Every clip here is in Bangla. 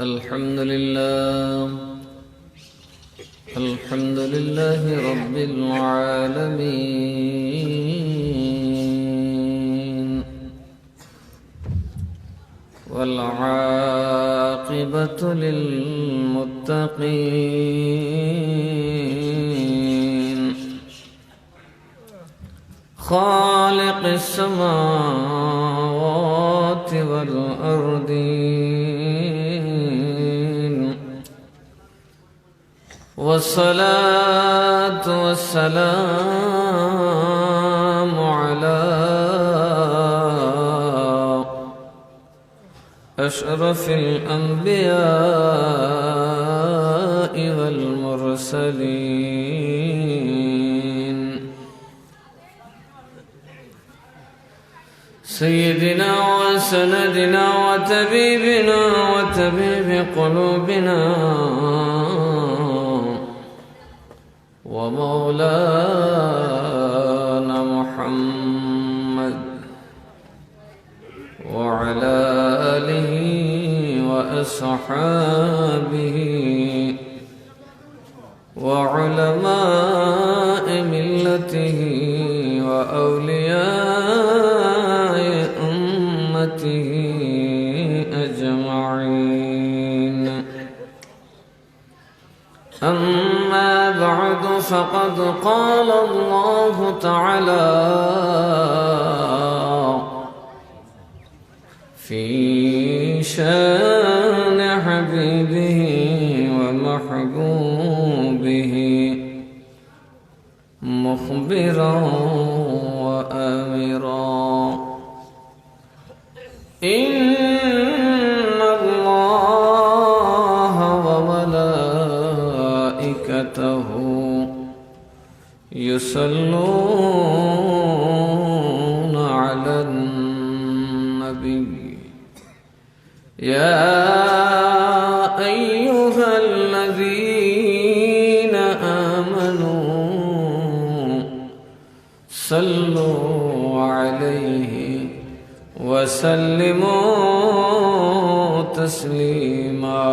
الحمد لله الحمد لله رب العالمين والعاقبة للمتقين خالق السماوات والأرضين والصلاة والسلام على أشرف الأنبياء والمرسلين سيدنا وسندنا وطبيبنا وطبيب قلوبنا ومولانا محمد وعلى آله وأصحابه وعلماء ملته وأولياء أمته أجمعين أما بعد فقد قال الله تعالى في شان حبيبه ومحبوبه مخبرا وآمرا إن الله وملائكته يصلون على النبي يا أيها الذين آمنوا صلوا عليه وسلموا تسليما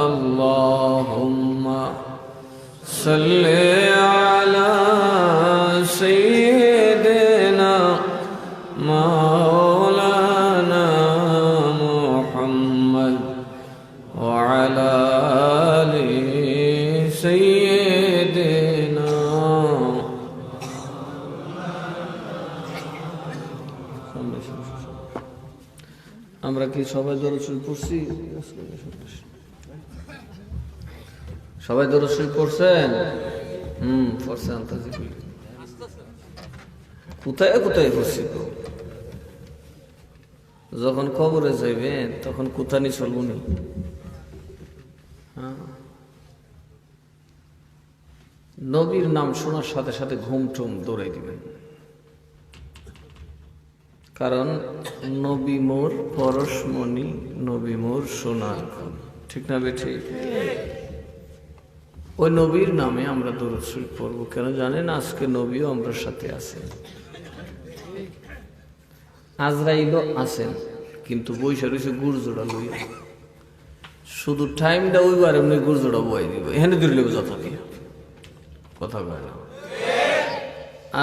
اللهم صل على سيدنا مولانا محمد وعلى آل سيدنا আমরা কি সবাই দরুদ শরীফ পড়ছি? সবাই দরুদ শরীফ পড়ছেন? পড়ছেন। কোথায় কোথায় পড়ছি? যখন কবরে যাইবেন তখন কোথানি চলবনি। নবীর নাম শোনার সাথে সাথে ঘুম টুম দৌড়াই দিবেন, কারণ নবী মোর পরশমণি, নবী মোর সোনার ঘর। ঠিক না বেঠি? ওই নবীর নামে আমরা দরুদ শরীফ পড়বো। কেন জানেন? আজকে নবীও আমরা সাথে আছেন, আজরাইলও আছেন, কিন্তু বৈশা রয়েছে গুড়জোড়া লইয়া। শুধু টাইমটা ওইবার এমনি গুড়জোড়া বই দিব, এখানে ধরলে যথা দিয়া কথা কয় না।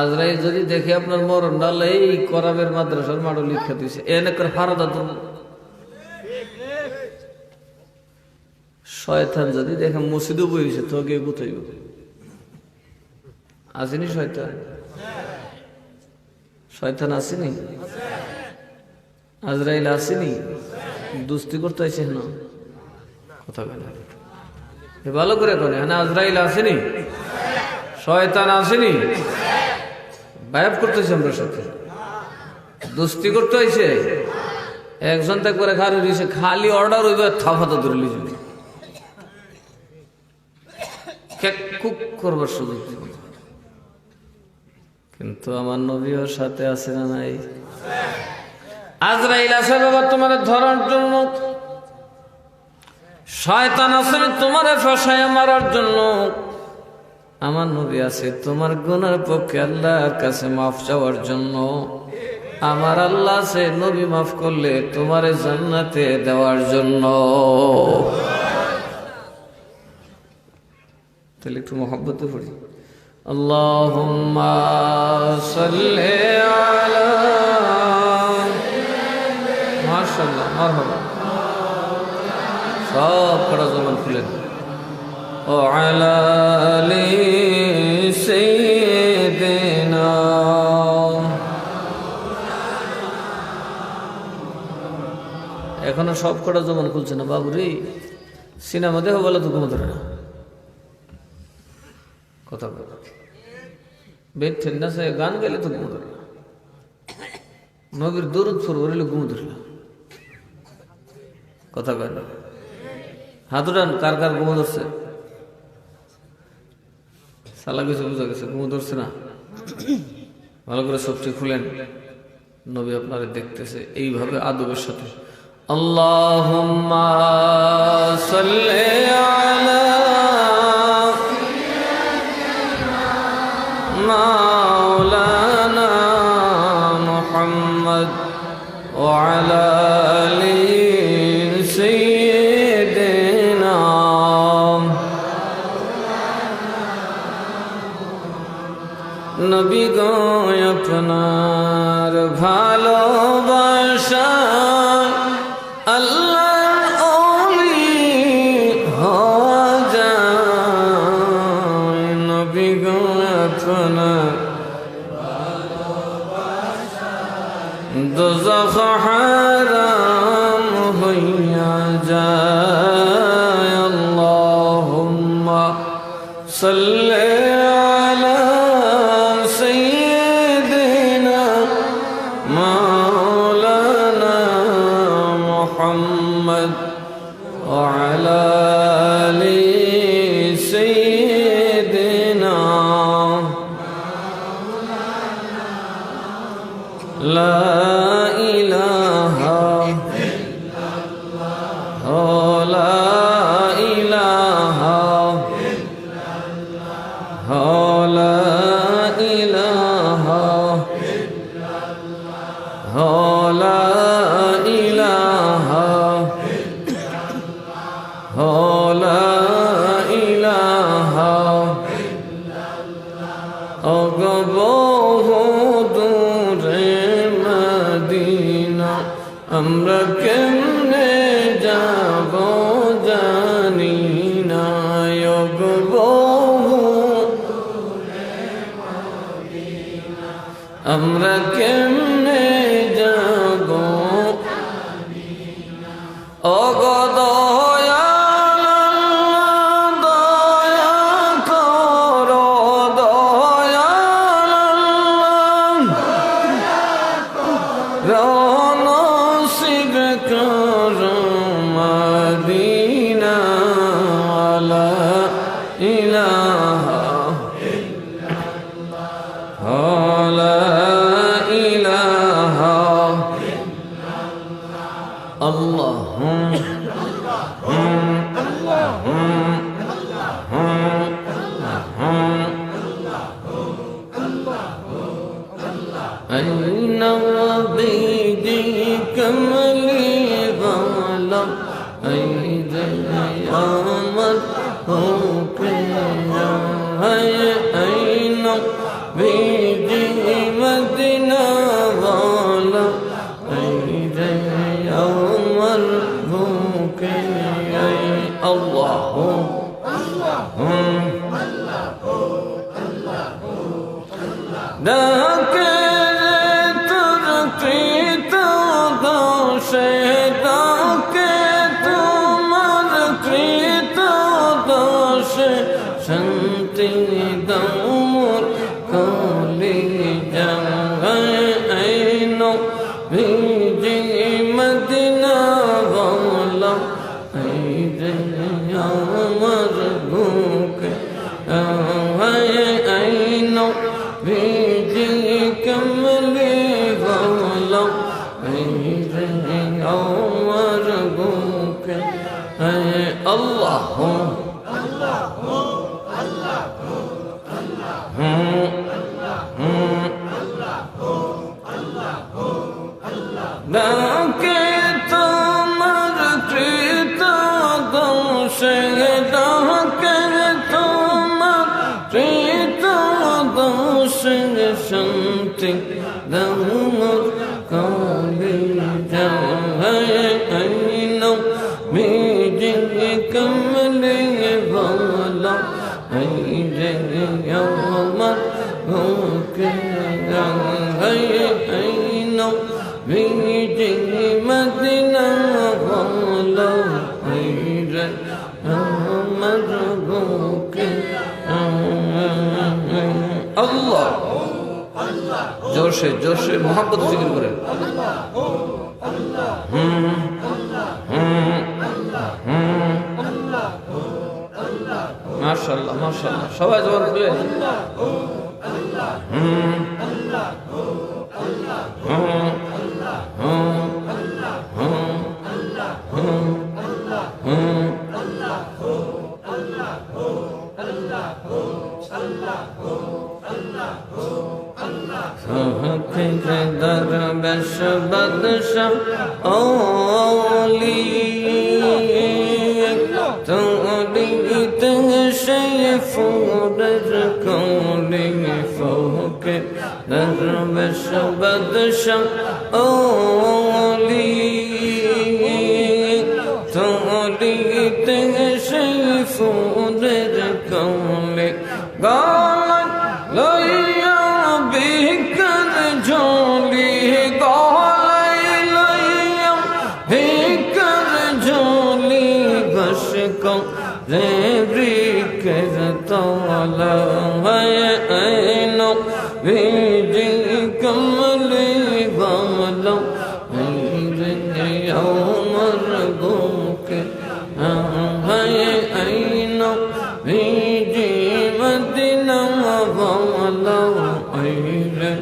আজরাইল যদি দেখে আপনার মরণ ডাল এই করাবের মাদ্রাসার মাডো লিখে দিয়েছে, এনে করে ফারাদা তো। শয়তান যদি দেখে মসজিদে বইছে তো গিয়ে গুতাইব। আসেনি শয়তান? শয়তান আসেনি? আজরাইল আসেনি? দুস্তি করতে আছে না কথা বলে ভালো করে করে। হ্যাঁ, আজরাইল আসেনি? শয়তান আসেনি? গায়েব করতেছে আমরা সাথে, দুস্তি করতে হয়েছে। একজন ত্যাগ করে খালি রয়েছে, খালি অর্ডার হইবে থাফাতা ধরে লিজে কুক করবার সুযোগ দিব। কিন্তু আমার নবীও সাথে আছে না নাই? আজরাইল আছে বাবা তোমার ধরার জন্য, শয়তান আছে তোমার ফসায় মারার জন্য, আমার নবী আছে তোমার গুনার পক্ষে আল্লাহর কাছে মাফ চাওয়ার জন্য। আমার আল্লাহ সে নবী মাফ করলে তোমারে জান্নাতে দেওয়ার জন্য। তাহলে একটু মহব্বতে পড়ি, আল্লাহুম্মা সাল্লি আলা, মাশাআল্লাহ, মারহাবা। সব কড়া জবান খুলেন। ও আলা আলি সাইয়্যিদিনা, এখনো সব কটা জবান খুলছে না বাবুরে। সিনেমা দেখো বলে তো ঘুমো ধরে না, কথা বল, বেড ঠান্ডা সে গান গেলে তো ঘুমো ধরে না, নবীর দরুদ পড়ব বলে ঘুমো ধরে না, কথা বল। হাত উঠান, কার কার ঘুমো ধরছে? সালা কিছু বোঝা গেছে, ঘুমো ধরছে না। ভালো করে সবটি খুলেন, নবী আপনারা দেখতেছে এইভাবে আদবের সাথে। আল্লাহুম্মা সাল্লি আলা মাওলানা মুহাম্মদ ওয়া আলা আলি সাইয়্যিদিনা। নবী গো আপনার ভালোবাসা আল্লাহর ওলি হওয়া যায়। নবী গো আপনার দোজখ হারাম হইয়া যায়। আল্লাহুম্মা সাল্লি আলা সাইয়্যিদিনা মাওলানা মুহাম্মদ ওয়া আলা আলি সাইয়্যিদিনা। লা ইলাহা ইল্লাল্লাহ, লা ইলাহা ইল্লাল্লাহ, লা ইলাহা ইল্লাল্লাহ, লা ইলাহা ইল্লাল্লাহ, লা ইলাহা ইল্লাল্লাহ। ওগো দূরে মদিনা আমরা কেমনে যাব জানি না। ওগো আমরা কেমনে যাব, ওগো দয়াল দয়া করো, দয়াল নসিব করো মদিনা। লা ইলাহা শান্তি দৌর কলি যাইন ভিজি মদিনা বলা আমার বুকে আইন ভিজি কমলি বলা আমার বুকে। আল্লাহ ডাকে তোমার কৃত দোষে, ডাকে তোমার কৃত দোষে, শান্তি দামর কালি যাইনো মেজে কমলে ভালো আইরে আমার ওকে আইনো মেজে মদিনা ভালো আইরে আমার ওকে আল্লাহ জোরসে জোরসে মোহাম্মত জিকির করেন। মাশাআল্লাহ মাশাআল্লাহ, সবাই জবান খুলে দরবেশ বাদশাহ ওলি তোরিতে শৈফুরের কোলে ফোকে, দরবেশ বাদশাহ ওলি তোরিতে শৈফুরের কোলে, গান লইয়া বিকর ঝোলি, গান লইয়া বিকর ঝোলি, ঘষ রে বৃক্ষের তলা আইনো ভিজি কমলে ভালো আইরে আমার বুকে আইনো ভিজি মদিনা ভালো আইরে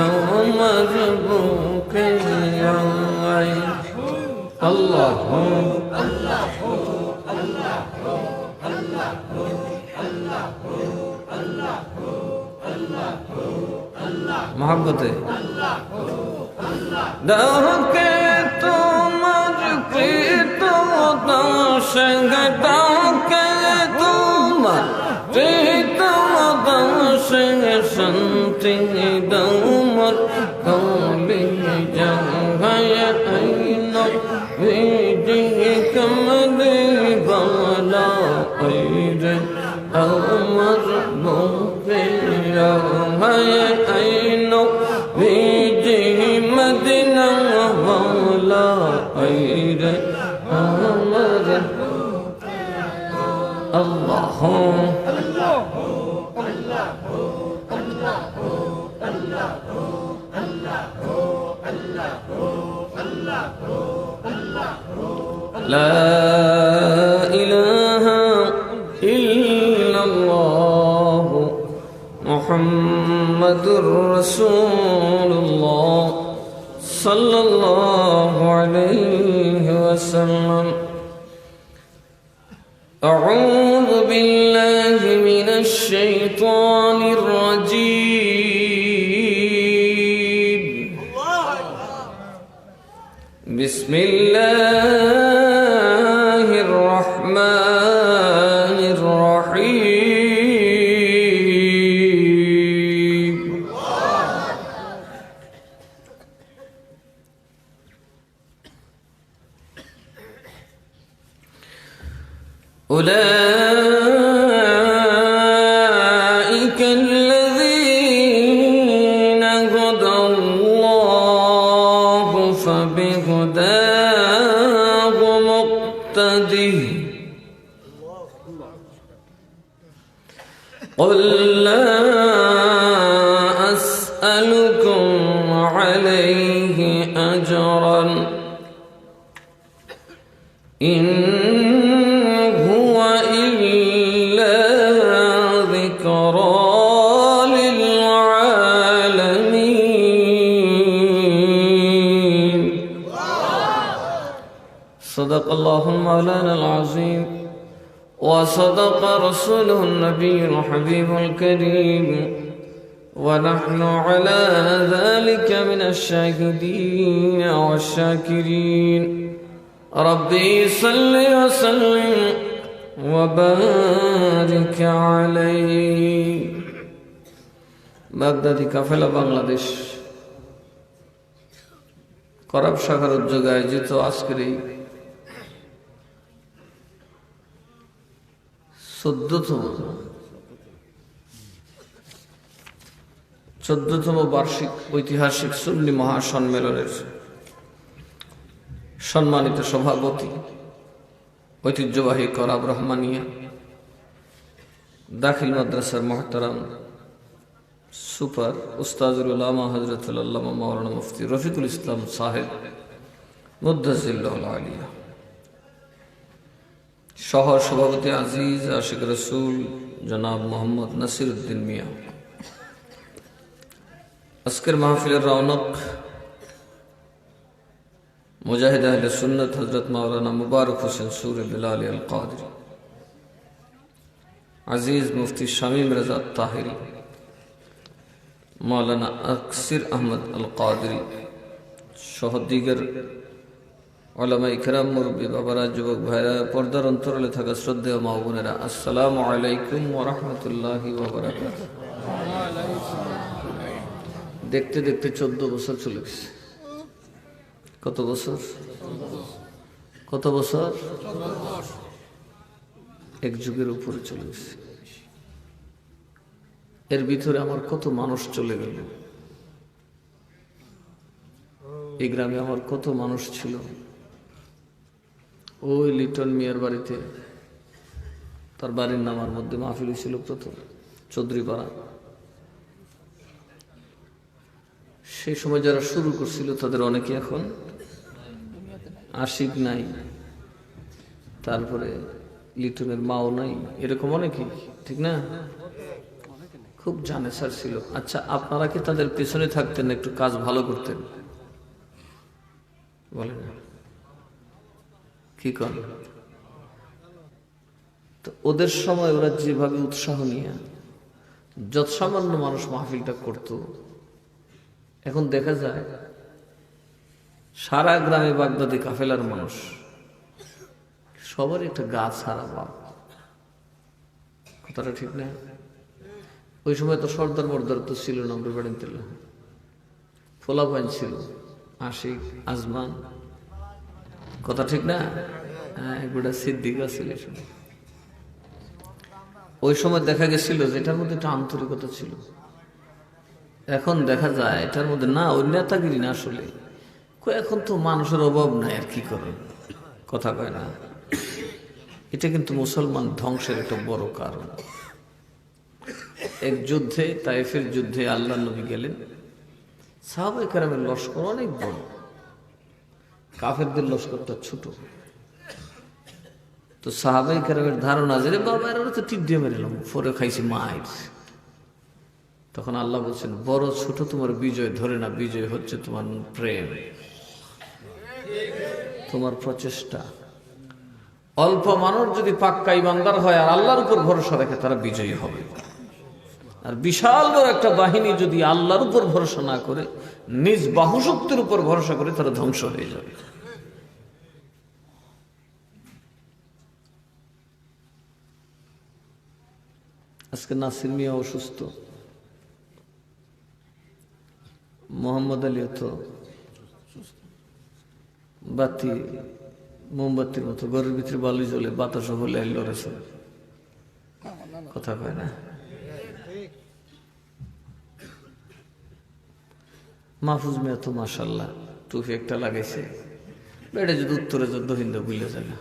আমার বুকে আল্লাহ মোহাম্মতে ডাকে তোমার কৃত দাসে, ডাকে তোমার কৃত দাসে, শান্তি দামর কালি যাই আইনো ভিজি কমলে ভালো আইরে আমার বুকে আইনো ভিজি মদিনা ভালো আইরে আমার আল্লাহ لا إله إلا الله محمد رسول الله صلى الله عليه وسلم. أعوذ بالله من الشيطان الرجيم. بسم الله الرحمن الرحيم. أولئك الذين هدى الله فبهداه مقتده. قل لا أسألكم عليه أجرا إن هو إلا ذكرى للعالمين. صدق الله مولانا العظيم وصدق رسوله النبي الحبيب الكريم ونحن على ذلك من الشاهدين والشاكرين ربي صل وسلم وبارك عليه বাগদাদি কাফেলা বাংলাদেশ করব শাখার উদ্যোগে আয়োজিত আজকের এই 14তম বার্ষিক ঐতিহাসিক সুন্নি মহাসম্মেলনের সম্মানিত সভাপতি ঐতিহ্যবাহী করব রহমানিয়া দাখিল মাদ্রাসার মহতারাম সুপার উস্তাজুল উলামা হযরতুল আল্লামা মাওলানা মুফতি রফিকুল ইসলাম সাহেব মুদ্দাজিল্লাহুল আলিয়া, সহ সভাপতি আজিজ আশিক রসুল জনাব মোহাম্মদ নাসিরউদ্দিন মিয়া, আজকের মাহফিলের রৌনক মুজাহিদ আহলে সুন্নাত হযরত মাওলানা মুবারক হোসেন সুরে বিলালি আল কাদরি, আজিজ মুফতি শামীম রেজা তাহিরি, মাওলানা আকসির আহমদ আল কাদরি সহ দিগের উলামা ইকরাম, মুরব্বী বাবারা, যুবক ভাইরা, পর্দার অন্তরালে থাকা শ্রদ্ধেয় মা বোনেরা, আসসালামু আলাইকুম ওয়া রাহমাতুল্লাহি ওয়া বারাকাতুহু। দেখতে দেখতে 14 বছর চলে গেছে। কত বছর? কত বছর? এক যুগের উপরে চলে গেছে। এর ভিতরে আমার কত মানুষ চলে গেল। এই গ্রামে আমার কত মানুষ ছিল। ওই লিটন মিয়ার বাড়িতে, তার বাড়ির নামার মধ্যে মাহফিল ছিল প্রথম, চৌধুরীপাড়া। সেই সময় যারা শুরু করছিল তাদের অনেকে এখন আশিক নাই, তারপরে লিটনের মাও নাই, এরকম অনেকে, ঠিক না? খুব জানেসার ছিল। আচ্ছা, আপনারা কি তাদের পেছনে থাকতেন, একটু কাজ ভালো করতেন? বলেন কি করেন? তো ওদের সময় ওরা যেভাবে উৎসাহ নিয়ে যত সামান্য মানুষ মাহফিলটা করত, এখন দেখা যায় সারা গ্রামে বাগদাদি কাফেলার মানুষ সবার একটা গা ছাড়া বাপ। কথাটা ঠিক না? ওই সময় তো সর্দার মর্দার তো ছিল না, ফোলাপাইন ছিল, আশিক, আজমান, কথা ঠিক না? হ্যাঁ, গোটা সিদ্দিকা ছিল। ওই সময় দেখা গেছিল যে এটার মধ্যে একটা আন্তরিকতা ছিল। এখন দেখা যায় এটার মধ্যে না, ওই নেতাগিরি না, আসলে এখন তো মানুষের অভাব নাই, আর কি করে, কথা কয় না। এটা কিন্তু মুসলমান ধ্বংসের একটা বড় কারণ। এক যুদ্ধে, তায়েফের যুদ্ধে আল্লাহ নবী গেলেন, সাহাবায়ে কেরামের লস্কর অনেক বড়, কাফেরদের লস্করটা ছোট। তো সাহাবায়ে কেরামের ধারণা যে বাবা এরা তো টিপ দিয়ে মেরেলাম, পরে খাইছি মাইর। তখন আল্লাহ বলছেন, বড় ছোট তোমার বিজয় ধরে না, বিজয় হচ্ছে তোমার প্রেম, তোমার প্রচেষ্টা। অল্প মানুষ যদি পাক্কা ইমানদার হয় আর আল্লাহর উপর ভরসা রাখে, তারা বিজয়ী হবে। আর বিশাল বড় একটা বাহিনী যদি আল্লাহর উপর ভরসা না করে, নিজ বাহুশক্তির উপর ভরসা করে, তারা ধ্বংস হয়ে যাবে। আজকে নাসির মিয়া অসুস্থ, মোহাম্মদ আলী তো বাতি, মোমবাতির মতো ঘরের ভিতরে বালি জ্বলে, বাতাস হলে লড়েছে, কথা কয় না। মাহফুজ মিয়া তো মাশাল্লাহ টুপি একটা লাগাইছে, এটা যদি উত্তরে যত হিন্দু বুঝলে যায় না,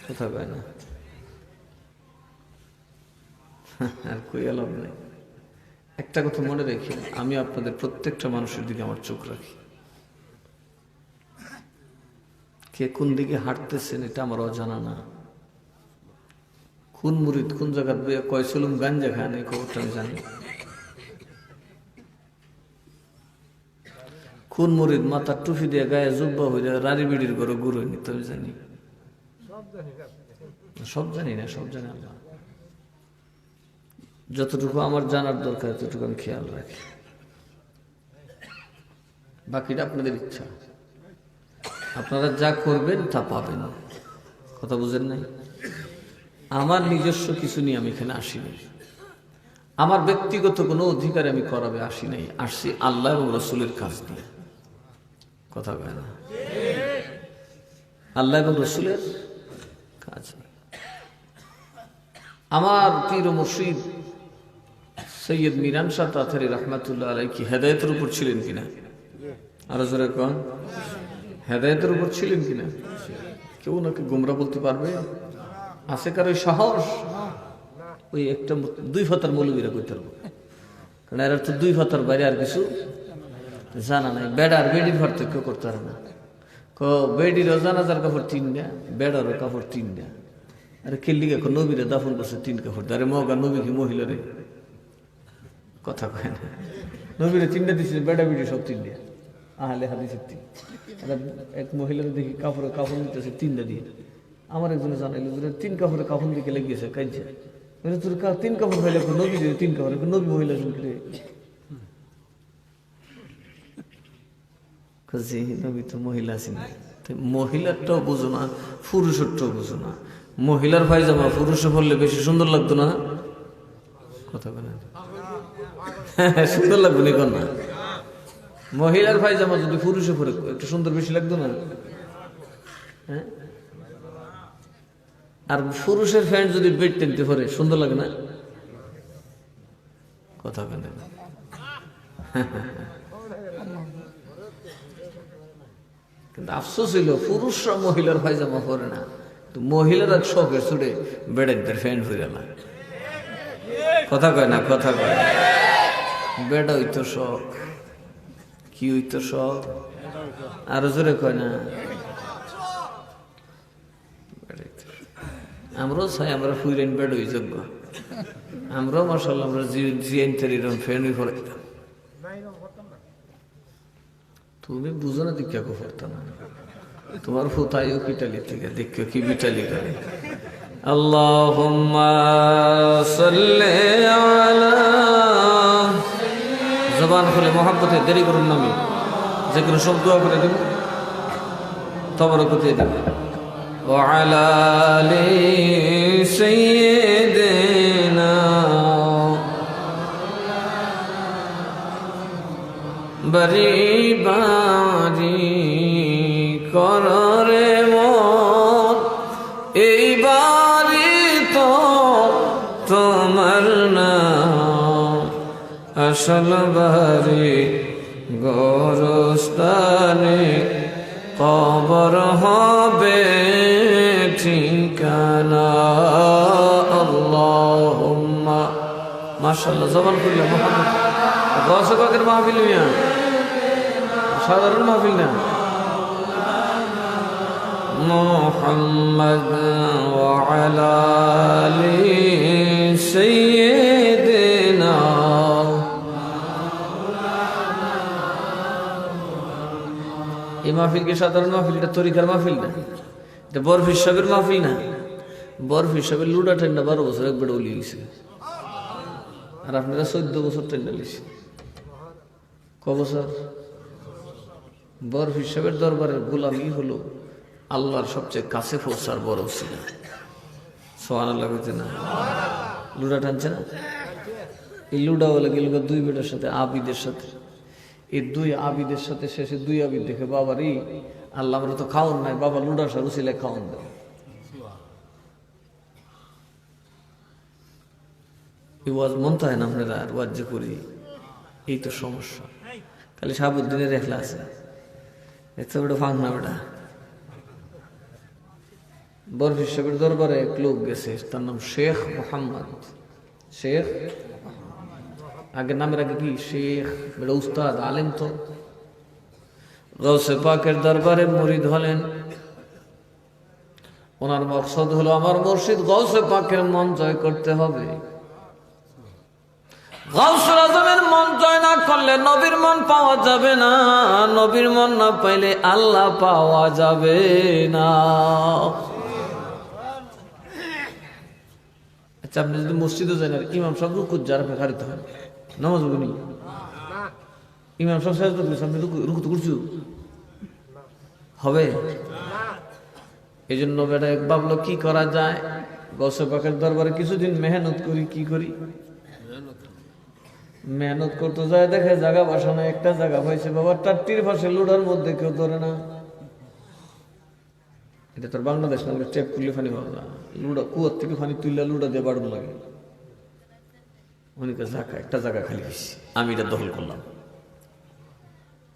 কথা কয় না। আর কই লাভ নেই। একটা কথা মনে রেখে, আমি আপনাদের প্রত্যেকটা মানুষের দিকে আমার চোখ রাখি। কে কোন দিকে হাঁটতেছেন এটা আমার অজানা না। কোন মুরিদ কোন জায়গার বইয়া কয় চলুম গাঞ্জা খান, এই খবরটা আমি জানি। কোন মুরিদ মাথার টুপি দিয়ে গায়ে জুব্বা হয়ে যায় রাড়ি বিড়ির ঘরে গুরু নিতে আমি জানি। সব জানি না, সব জানি আল্লাহ। যতটুকু আমার জানার দরকার ততটুকু আমি খেয়াল রাখি, বাকিটা আপনাদের ইচ্ছা। আপনারা যা করবেন তা পাবেন। কথা বুঝেন নাই? আমার নিজস্ব কিছু নিয়ে আমি এখানে আসিনি, আমার ব্যক্তিগত কোনো অধিকারে আমি করাবে আসি নাই, আসছি আল্লাহ এবং রসুলের কাজ নিয়ে। কথা বলে না? আল্লাহ এবং রসুলের কাজ। আমার পীর ও মুর্শিদ সৈয়দ মিরান শাহ তাতারী রহমাতুল্লাহ আলাইহি কি হেদায়েতের উপর ছিলেন কিনা? আরো জোরে কোন, হেদায়েতের উপর ছিলেন কিনা? কেউ নাকি গোমরা বলতে পারবে? আছে কারো সাহস? ওই একটা দুই ফাতার মৌলবীরা কইতে পারবো, কারণ এরা তো দুই ফাতার বাইরে আর কিছু জানা নাই। বেড়ার বেডির পার্থক্য করতে পারে না। বেডিরও জানাজার কাপড় 3টা, বেড়ারও কাপড় 3টা। আরে কেল্লিগা নবীরে দাফন করছে 3 কাপড়। আরে মগা নবী কি মহিলারে? কথা কয় না। নবীরে 3টা দিচ্ছে, বেড়া বেডি সব 3টা। আহলে হাদিসের 3। এক মহিলার দেখি কাপড় নিতেছে 3টা দিয়ে। আমার একজনে জানাইল 3 কাপড়ে কাপড় দিকে লেগেছে, কাইছে। তোর 3 কাপড় হইলে নবী দিয়ে 3 কাপড়, নবী মহিলা শুনলে নবী তো মহিলা আছেন। মহিলারটাও বুঝো না, পুরুষেরটাও বুঝো না। মহিলার পায়জামা পুরুষে পরলে বেশি সুন্দর লাগতো না? কথা বলেন, সুন্দর লাগবে না? না, মহিলার পায়জামা যদি পুরুষে পরে একটু সুন্দর বেশি লাগতো না? হ্যাঁ, আর পুরুষের প্যান্ট যদি বেড টেনতে পরে সুন্দর লাগে না? কথা বলেন। কিন্তু আফসোস হইল পুরুষরা মহিলার পায়জামা পরে না, মহিলারা শখে ছুটে বেড়াইতে ফ্যান্ট হয়ে গেল। কথা কয় না? কথা কয়। বেড়া হইতো শখ, কি হইতো শখ? আরো জোরে কয় না? আমরাও চাই আমরা ফুইরেন বেড হয়ে যাবো। আমরাও মাশাআল্লাহ আমরা জিয়ান তেরিরম ফ্যান হয়ে পড়াইতাম। তুমি বুঝো না দীক্ষা কো পড়তা না, তোমার ফুতাইও পিটালি থেকে দেখো কি পিটালি করে। আল্লাহুম্মা সাল্লি আলা, জবান খুলে মোহাব্বতে দেরি করুন না, আমি যে কোনো সব দোয়া করে দেব, তোমার কোথায় দেব। ওয়া আলা আলি সাইয়্যিদিনা বারি বারি কররে মন, এই বাড়ি তো তোমার না, আসল বাড়ি গোরস্তানে, কবর হবে ঠিকানা। আল্লাহুম্মা, মাশাআল্লাহ জবান খুললে মুহাম্মদ গৌসে পাকের মাহফিল মিয়া, সাধারণ মাহফিল না। মুহাম্মদ ওয়া আলা আলি সাইয়্যিদিনা। এই মাহফিল কি সাধারণ মাহফিল? এটা তরিকার মাহফিল না, এটা বরফি সাহেবের মাহফিল না। বরফি সাহেবের লুডা ঠান্ডা 12 বছর একবার উলি গেছে, আর আপনারা 14 বছর ঠান্ডা লিখছে। ক বছর? বরফি সাহেবের দরবারের গোলামি হলো আল্লাহর সবচেয়ে কাছে পৌঁছার বড় ছিল। সুবহানাল্লাহ কইতে না? লুডা টানছে না? এই লুডা বলে গেল 2 বেটার সাথে, আবিদের সাথে। এই 2 আবিদের সাথে শেষে 2 আবিদ দেখে বাবারই আল্লাহ আমরা তো খাওয়ান নাই, বাবা লুডা সারু ছিলে খাওয়ান দেয়। এই ওয়াজ মনতে হয় না আপনারা? আর ওয়াজ যে করি, এই তো সমস্যা। খালি শাহাবুদ্দিনের একলা আছে, এত বড় ফাঁক না বেটা। বরফি সাহেবের দরবারে এক লোক গেছে, তার নাম শেখ মোহাম্মদ। শেখ আগের নামের আগে কি শেখ? বেটা উস্তাদ আলেম তো। গৌসে পাকের দরবারে মুরিদ হলেন। ওনার মকসদ হলো আমার মুর্শিদ গৌসে পাকের মন জয় করতে হবে। গাউসুল আজমের মন জয় না করলে নবীর মন পাওয়া যাবে না, নবীর মন না পাইলে আল্লাহ পাওয়া যাবে না। আচ্ছা আপনি যদি মসজিদে যান আর ইমাম সাহেব রুকুত যারা খারিতে হয় নামাজ হবে নি? ইমাম সাহেব সাজদা করছে আপনি রুকুত করছো হবে? এই জন্য বেটা এক ভাবলো কি করা যায়, গৌসে পাকের দরবারে কিছুদিন মেহনত করি। কি করি? মেহনত করতে যায়, দেখে জায়গা বসানো একটা জায়গা পাইছে বাবা টাট্টির পাশে লুডার মধ্যে কেউ ধরে না। এটা তোর বাংলাদেশ না, টেপ খুললে ফানি পাবো না, লুডা কুয়ার থেকে ফানি তুললে লুডা দিয়ে বাড়ুন লাগে। অনেকে জায়গা একটা জায়গা খালি হয়েছে, আমি এটা দখল করলাম।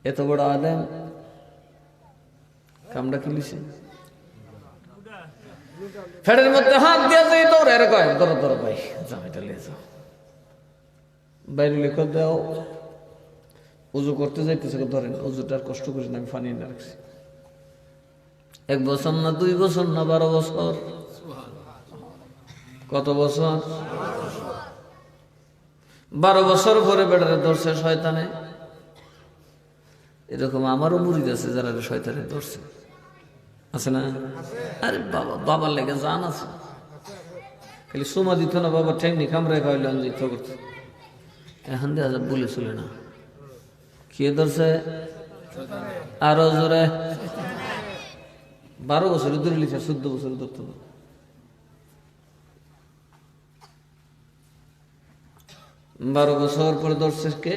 এত বড় আলেম কামড়া কিলিছে, ফেডের মধ্যে হাত দিয়ে যাই দৌড়ে এর কয় ধরো ধরো ভাই যাও এটা লিয়ে যাও। বাইরে লিখে দাও উজু করতে যাইতেছে, ধরেন উজুটার কষ্ট করি না, আমি ফানি না রাখছি। 1 বছর না 2 বছর না 12 বছর, কত বছর? 12 বছর পরে বেটারে ধরছে শয়তানে। এরকম আমারও মুরিদ আছে যারা শয়তানে ধরছে, আছে না? আরে বাবা, বাবার লেগে জান আছে, খালি সোমা দিত না বাবা, ঠেকনি কামড়ে খাওয়াইলে যেত করতে। এখন দেখা যায় বলে চলে না, কে ধরছে? আরো জোরে 12 বছরে ধরে লিখে 14 বছরে ধরতো না। বারো বছর পরে ধরছে কে?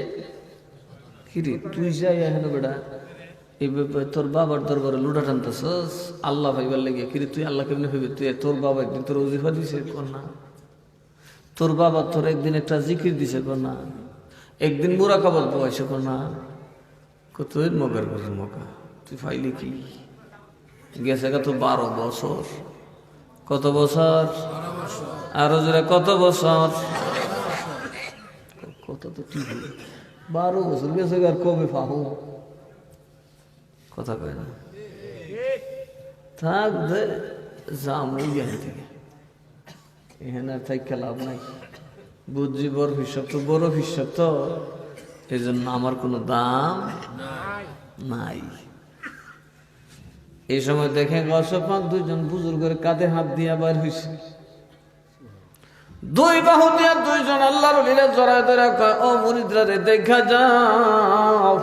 কিরে তুই যাই এখন বেটা এইভাবে তোর বাবার দরবারে লুটা টানতেছস আল্লাহ ভাইবার লেগে। কিরে তুই আল্লাহ কেমনি ভাবি? তুই তোর বাবা একদিন তোর ওজিফা দিছে কর না, তোর বাবা তোর একদিন একটা জিকির দিছে কর না, একদিন মুরাকাবাত বয়সে কর না। তুই মগের বছর মকা তুই ফাইলি কি? গেছে কত 12 বছর। কত বছর? আরো জোরে কত বছর? কত তো ঠিক 12 বছর গেছে, আর কবে পাবো? কথা কয় না, থাক দে যাম এখান থেকে, এখানে আর থাইকা লাভ নাই। বুঝছি বড় হিসাব তো, বড় হিসাব তো, এই জন্য আমার কোনো দাম নাই। এই সময় দেখে গৌসে পাক 2 জন বুজুর্গের কাঁধে হাত দিয়া বাইর হয়েছে, 2 বাহু দিয়া 2 জন আল্লাহর ওলিরা জড়ায় ধরে কয় ও মুরিদরা রে দেখা যাও,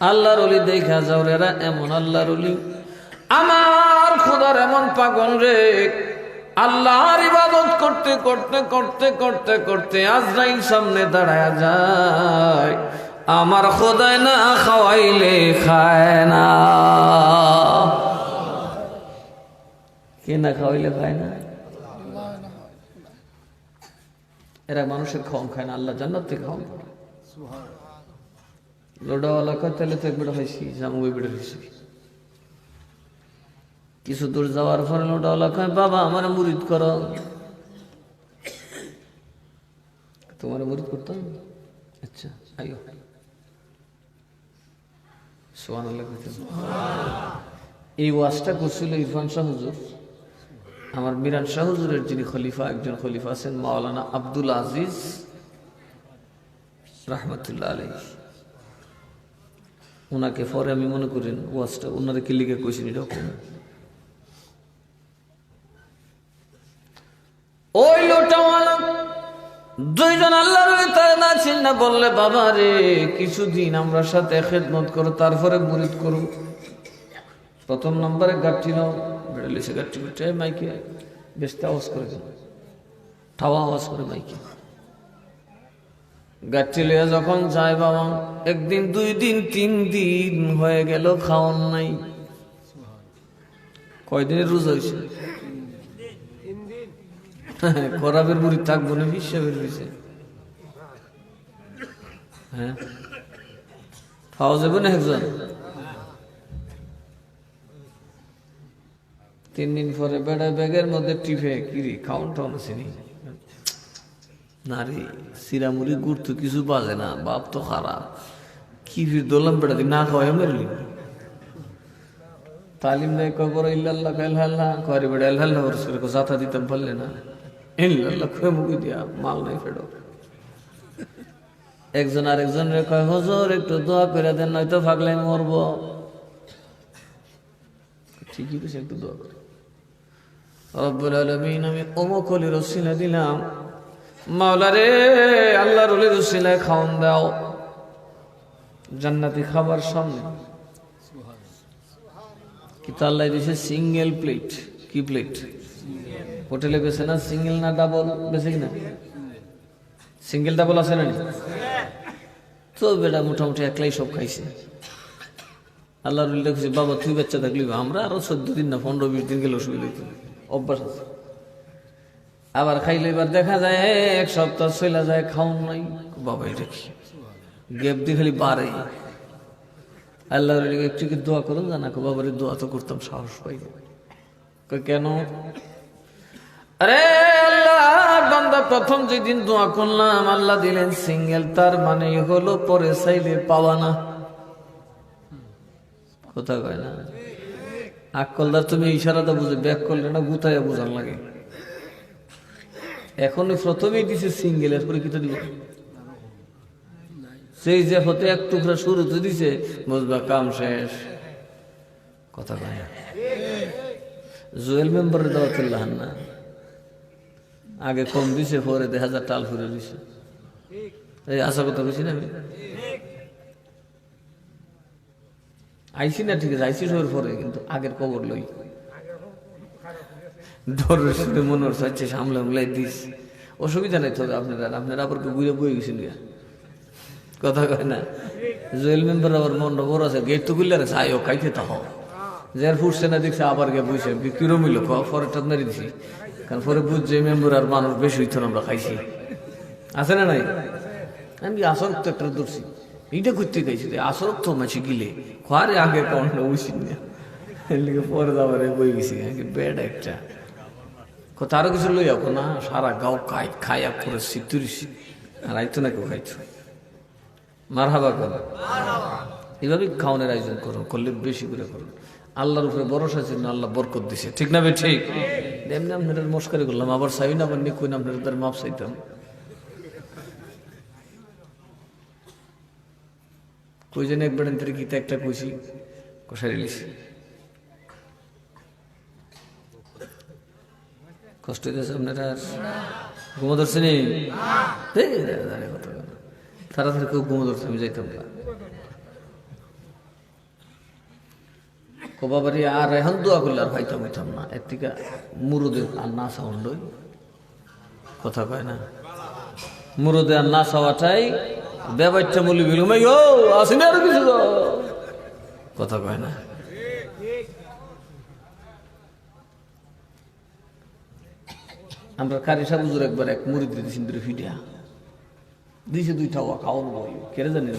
আল্লাহর ওলি দেখা যাও রে, এরা এমন আল্লাহর ওলি, আমার খোদার এমন পাগল রে, আল্লাহর ইবাদত করতে করতে করতে করতে করতে আজরাইল সামনে দাঁড়ায় যায়, আমার খোদায় না খাওয়াইলে খায় না। কে না খাওয়াইলে খায় না? এরা মানুষের খাওয়ান খায় না, আল্লাহ জান্নাত থেকে খাওয়ান করে। লোডাওয়ালা কয় তাহলে তো একবার হয়েছি, জামুই বেড়ে হয়েছি। কিছু দূর যাওয়ার পরে লোডাওয়ালা কয় বাবা আমার মুরিদ করো। তোমার মুরিদ করতাম? আচ্ছা আইও। সুবহানাল্লাহ। এই ওয়াজটা করছিল ইরফান শাহ হুজুর, আমার মিরান শাহ হুজুরের যিনি খলিফা, একজন খলিফা আছেন মাওলানা আব্দুল আজিজ রাহমাতুল্লাহ আলাইহি। ওনাকে পরে আমি মনে করেন ওয়াজটা ওনারে কি লিখে কইছেন এরকম। ওই লোটাওয়ালা 2 জন আল্লাহর তারা না ছিল না, বললে বাবা রে কিছুদিন আমরা সাথে খেদমত করো, তারপরে মুরিদ করো। প্রথম নম্বরে গাঠি নাও, বেড়ালিছে গাঠি বেটে মাইকে বেশতে আওয়াজ করে দেন, ঠাওয়া আওয়াজ করে মাইকে গাঠি লিয়ে যখন যায় বাবা, 1 দিন 2 দিন 3 দিন হয়ে গেল খাওয়ান নাই। কয়দিনের রোজা হয়েছে? খরাবের বুড়ি থাকবো না হিসাবের হয়েছে। হ্যাঁ খাওয়া যাবে না একজন। 3 দিন পরে বেড়া ব্যাগের মধ্যে টিপে কিরি খাওয়ান টাউন আসেনি না রে, সিরামুড়ি গুড় তো কিছু বাজে না, বাপ তো খারাপ। কি ফির দোলাম বেড়া দি না খাওয়াই মেরলি তালিম দেয় কবর ইল্লাল্লাহ কাল্লাহ করে বেড়া আল্লাহ করে জাতা দিতাম পারলে না ইল্লাল্লাহ খুঁয়ে মুখে দিয়া মাল নাই ফেরো। একজন আরেকজন রে কয় হুজুর একটু দোয়া করে দেন, নয়তো ভাগলাই মরবো। ঠিকই বেশি একটু দোয়া করে রব্বুল আলামিন আমি অমুক অলির ওসিলা দিলাম, মাওলা রে আল্লাহর অলির ওসিলায় খাওন দাও জান্নাতি খাবার সামনে। কিন্তু আল্লাহ দিয়েছে সিঙ্গেল প্লেট। কি প্লেট? হোটেলে বেছে না সিঙ্গেল না ডাবল বেছে কিনা? সিঙ্গেল ডাবল আছে না? তো বেটা মোটামুটি একলাই সব খাইছে। আল্লাহর রুল দেখছি বাবা তুই বাচ্চা থাকলি, আমরা আরো 14 দিন না 15-20 দিন গেলে অসুবিধা হইতো, অভ্যাস আছে। আবার খাইলে এবার দেখা যায় 1 সপ্তাহ চলে যায়, খাওন নাই। বাবা এটা কি গ্যাপ দিয়ে খালি বাড়ে। আল্লাহর একটু কি দোয়া করো জানা? বাবারে দোয়া তো করতাম, সাহস পাই কেন? আরে আল্লাহ বান্দা প্রথম যেদিন দোয়া করলাম আল্লাহ দিলেন সিঙ্গেল, তার মানে হলো পরে চাইলে পাওয়া না। কথা কয় না? আকলদার তুমি ইশারাটা বুঝে ব্যাক করলে না গুতাইয়া বোঝান লাগে। এখন প্রথমেই দিছে সিঙ্গেল, এরপরে কি তো দিব? সেই যে হতে এক টুকরা শুরুতে দিছে বুঝবা কাম শেষ। কথা কয় না? জুয়েল মেম্বারের দেওয়া চিল্লাহান না, আগে কম দিছে পরে 1000 টাল ফুরে দিছে। এই আশা কথা বলছি না আমি, আইসি না ঠিক আছে, আইসি সবের পরে কিন্তু আগের খবর লই ডরের সাথে মনের চাচ্ছে সামলে আমলাই দিস। অসুবিধা নেই, তবে আপনারা আবার ঘুরে বয়ে গেছেন। কথা কয় না? জুয়েল মেম্বার আবার মনটা বড় আছে, গেট তো খুললে রে চাইও খাইতে তা হোক যার ফুটছে না দেখছে আবার গিয়ে বসে কিরম মিল পরেরটা মেরে দিছি। কারণ পরে বুঝছে মেম্বার আর মানুষ বেশি হইতো আমরা খাইছি, আছে না নাই? আমি আসরক তো একটা ধরছি, এইটা করতে খাইছি আসরক তো মাছি গিলে খারে আগে কাউন্ট উচিত না, পরে যাবার বই গেছি বেড একটা কথা। আরো কিছু লই যাবো না, সারা গাও খাইয়া করে সিতুরিছি আর আইতো না কেউ খাইছো। মার হাবা করো, এইভাবে খাওয়ানোর আয়োজন করো, করলে বেশি করে করো। আল্লাহর উপরে ভরসা আছে না, আল্লাহ বরকত দিছে। ঠিক না? ঠিক এমনি আপনার মস্কারি করলাম, আবার চাই না আবার নিকুন আপনার তার মাপ চাইতাম। কই যেন একবার গীতা একটা কইছি কষারি লিছি, কষ্ট হইতেছে আপনারা? ঘুমো ধরছে নি? তাড়াতাড়ি কেউ ঘুমো ধরছে, আমি যাইতাম না। বাবারি আর এখন দোয়া করলে আর খাইতাম হইতাম না, এর থেকে মুরুদে আর না সাউন্ড। কথা কয় না? মুরুদে আর না চাওয়াটাই বেবাইটা বলি বিলুমাই ও আসেনি আর কিছু। কথা কয় না? আমরা কারিসা বুঝুর একবার এক মুড়ি দিয়েছি ফিডিয়া দিয়েছে 2টা খাওয়ানো বই কেড়ে জানি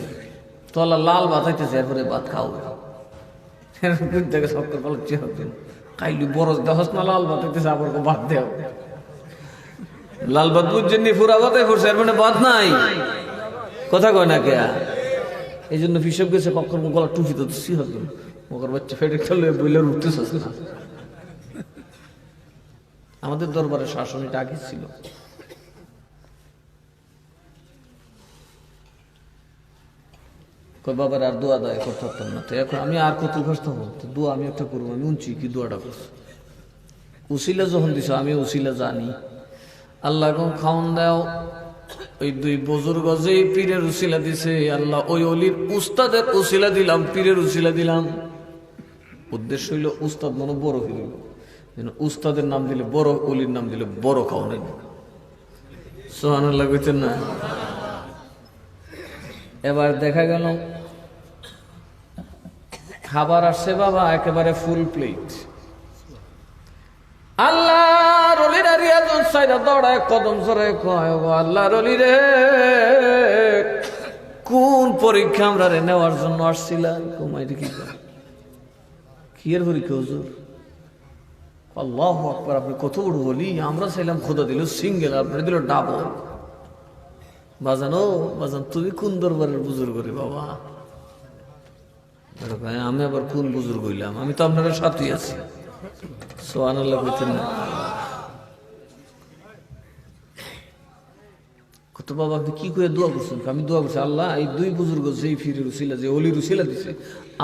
তোলা লাল ভাত হইতেছে, এরপরে ভাত খাও থেকে সক্কর পালছি হতেন খাইলি বরস দেহস না লাল ভাত হইতেছে, আবার ভাত দেও লাল ভাত বুঝছেন নি? ফুরা ভাত পড়ছে, এর মানে ভাত নাই। কথা কয় না কে? এই জন্য ফিসব গেছে কখন গলা টুপি তো সি হতো মকর বাচ্চা ফেটে খেলে বইলে উঠতেছে না। আমাদের দরবারে শাসন এটা আগে ছিল। বাবার আর দোয়া দায় করতে পারতাম না, তো এখন আমি আর কত কষ্ট হবো, তো দোয়া আমি একটা করবো। আমি উঞ্চি কি দোয়াটা করছি, উসিলা যখন দিছ আমি উসিলা জানি। আল্লাহ এখন খাওন দাও, ওই 2 বুজুর্গ যে পীরের উসিলা দিছে আল্লাহ, ওই অলির উস্তাদের উসিলা দিলাম, পীরের উসিলা দিলাম। উদ্দেশ্য হইল উস্তাদ মনে বড় হইল, উস্তাদের নাম দিলে বড়, অলির নাম দিলে বড় খাওয়া নেই। সুবহানাল্লাহ কইতেন না? এবার দেখা গেল খাবার আসছে বাবা একেবারে ফুল প্লেট। আল্লাহর অলিরা রিয়াজুল সাইরা দৌড়ায় কদম ধরে কয় গো আল্লাহর অলি রে, কোন পরীক্ষা আমরা রে নেওয়ার জন্য আসছিলাম? কমাই দেখি কি এর পরীক্ষা হুজুর? আল্লাহু আকবার, আপনি কত বড় বলি, আমরা চাইলাম খোদা দিল সিঙ্গেল, আপনি দিল ডাবল। বাজানো বাজান তুমি কোন দরবারের বুজুর্গ রে বাবা? আমি আবার কোন বুজুর্গ হইলাম? আমি তো আপনার সাথেই আছি। সুবহানাল্লাহ কইতেন না? কত বাবা আপনি কি করে দোয়া করছেন? আমি দোয়া করছি আল্লাহ এই 2 বুজুর্গ যেই ফিরের উসিলা, যে অলির উসিলা দিছে,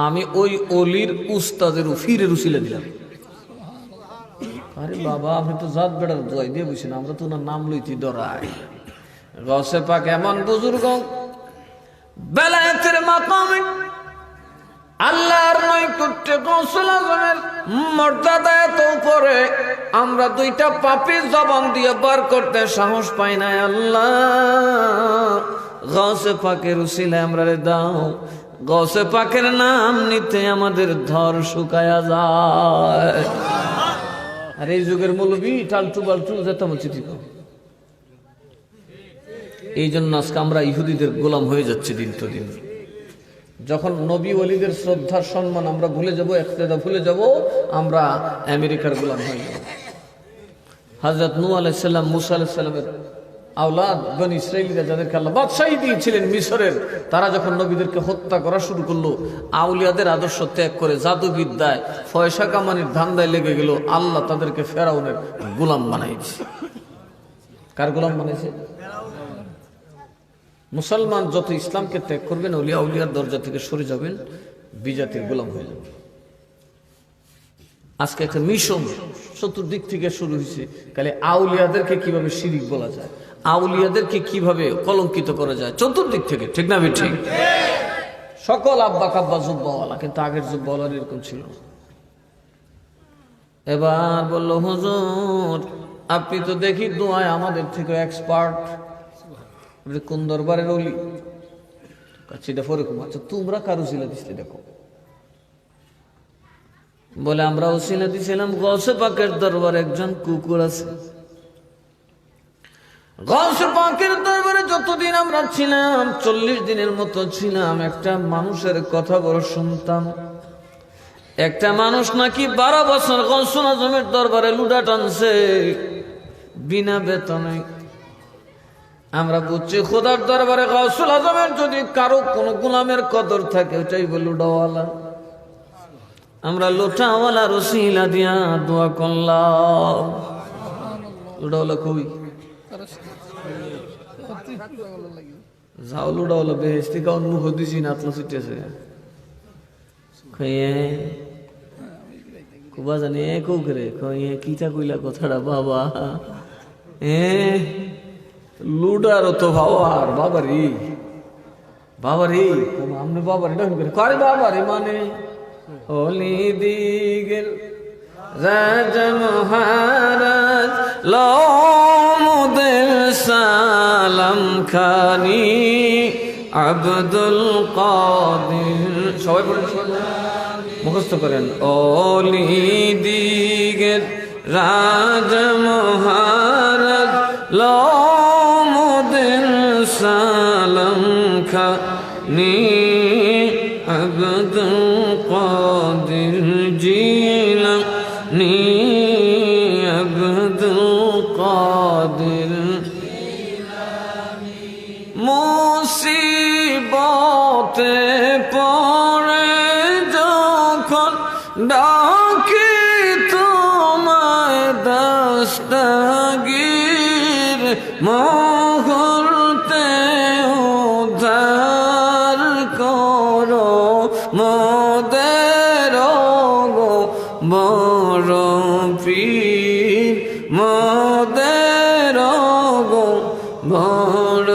আমি ওই অলির উস্তাদের ফিরের উসিলা দিলাম। আরে বাবা আপনি তো জাত বেড়ার দোয়াই দিয়ে বসেন, আমরা তো ওনার নাম লইতে ডরাই। গসে পাক এমন বুজুর্গ, বেলায়েতের মাকামে আল্লাহর নৈকট্যে গৌসুল আজমের মর্যাদা এত উপরে, আমরা দুইটা পাপী জবান দিয়ে বার করতে সাহস পাই না। আল্লাহ গৌসে পাকের উসিলায় আমরা রে দাও, গৌসে পাকের নাম নিতে আমাদের ধর শুকায়া যায়। আর এই যুগের মৌলবি টালটু বালটু যেতাম চিঠি। এই জন্য আজকে আমরা ইহুদিদের গোলাম হয়ে যাচ্ছে দিন তো দিন। যখন নবী ওলিদের শ্রদ্ধা সম্মান আমরা ভুলে যাব, ইক্তেদা ভুলে যাব, আমরা আমেরিকার গোলাম হয়ে যাব। হযরত নূহ আলাইহিস সালাম, মুসা আলাইহিস সালামের আওলাদ বনি ইসরাঈলীরা যাদেরকে আল্লাহ বাদশাহী দিয়েছিলেন মিশরের, তারা যখন নবীদেরকে হত্যা করা শুরু করলো, আউলিয়াদের আদর্শ ত্যাগ করে জাদুবিদ্যায় পয়সা কামানির ধান্দায় লেগে গেল, আল্লাহ তাদেরকে ফেরাউনের গোলাম বানাইছে। কার গোলাম বানাইছে? মুসলমান যত ইসলামকে ত্যাগ করবেন, আউলিয়া আউলিয়ার দরজা থেকে সরে যাবেন, বিজাতির গোলাম হয়ে যাবেন। আজকে একটা মিশন চতুর্দিক থেকে শুরু হয়েছে, খালি আউলিয়াদেরকে কিভাবে শিরিক বলা যায়, আউলিয়াদেরকে কিভাবে কলঙ্কিত করা যায়, চতুর্দিক থেকে। ঠিক না ঠিক? সকল আব্বা কাব্বা জুব্বাওয়ালা, কিন্তু আগের জুব্বাওয়ালার এরকম ছিল না। এবার বললো, হুজুর আপনি তো দেখি দোয়ায় আমাদের থেকে এক্সপার্ট, কোন দরবারের ওলি? সেটা পরে আচ্ছা তোমরা কারো ছিল দিচ্ছে দেখো। বলে আমরা ওসিলা দিছিলাম গৌসে পাকের দরবারে একজন কুকুর আছে। গৌসে পাকের দরবারে যতদিন আমরা ছিলাম, 40 দিনের মতো ছিলাম, একটা মানুষের কথা বড় শুনতাম। একটা মানুষ নাকি 12 বছর গৌসুল আজমের দরবারে লুডা টানছে বিনা বেতনে। আমরা বুঝছি খোদার দরবারে গৌসুল আজমের যদি কারো কোন গোলামের কদর থাকে, ওটাই বল লুডাওয়ালা। আমরা লোটাওয়ালা রসিলা দিয়া দোয়া করলাম। লুডাওয়ালা কই যাও, লুডাওয়ালা বেহেস্তি কাউন মুখ দিছি না আত্মা ছুটেছে কইয়ে কুবা জানি এ কৌ করে কইয়ে কিটা কইলা কথাটা বাবা লুডার তো ভাবার বাবারি বাবারি আমনে বাবারি ডাক করে কয় বাবারি মানে হলি দিগের রাজা মহারাজ লমুদের সালাম খানি আব্দুল কাদের সবাই পড়েন, মুখস্থ করেন। ওলি দিগের রাজা মহারাজ লমুদের সালাম খানি আব্দুল কাদের জিলানী আব্দুল কাদের মুসিবতে পড়ে যখন ডাকি তোমায় দস্তগীর মুহূর্তে উদ্ধার করো মোদের গো বড় পীর মোদের গো বড়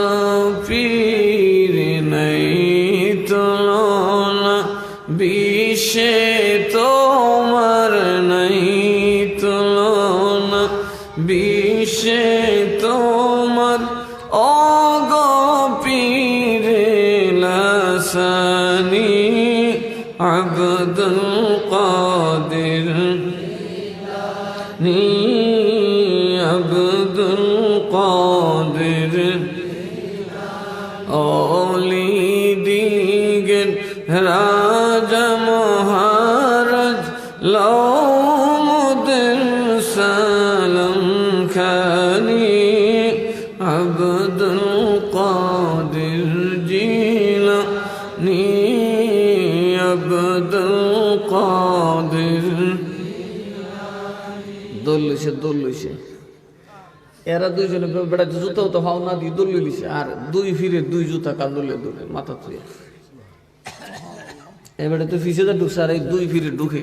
পীর নাই তুলনা বিশ্বে তোমার নাই তুলনা বিশ্বে তোমার ওগো পীর লাসানি আব্দুল কাদের নি আব্দুল কাদের ওলি দিগের রাজা মহারাজ লমুদের সালাম খানি আব্দুল কাদের জিলানী আব্দুল কাদের। দোল লইছে এরা দুইজনে বেড়া জুতাও তো হাও না দিয়ে দোল লইছে, আর দুই ফিরে দুই জুতা কান্দলে দোলে মাথা তুই এবারে তো ফিসে ঢুকছে, আর এই দুই ফিরে ঢুকে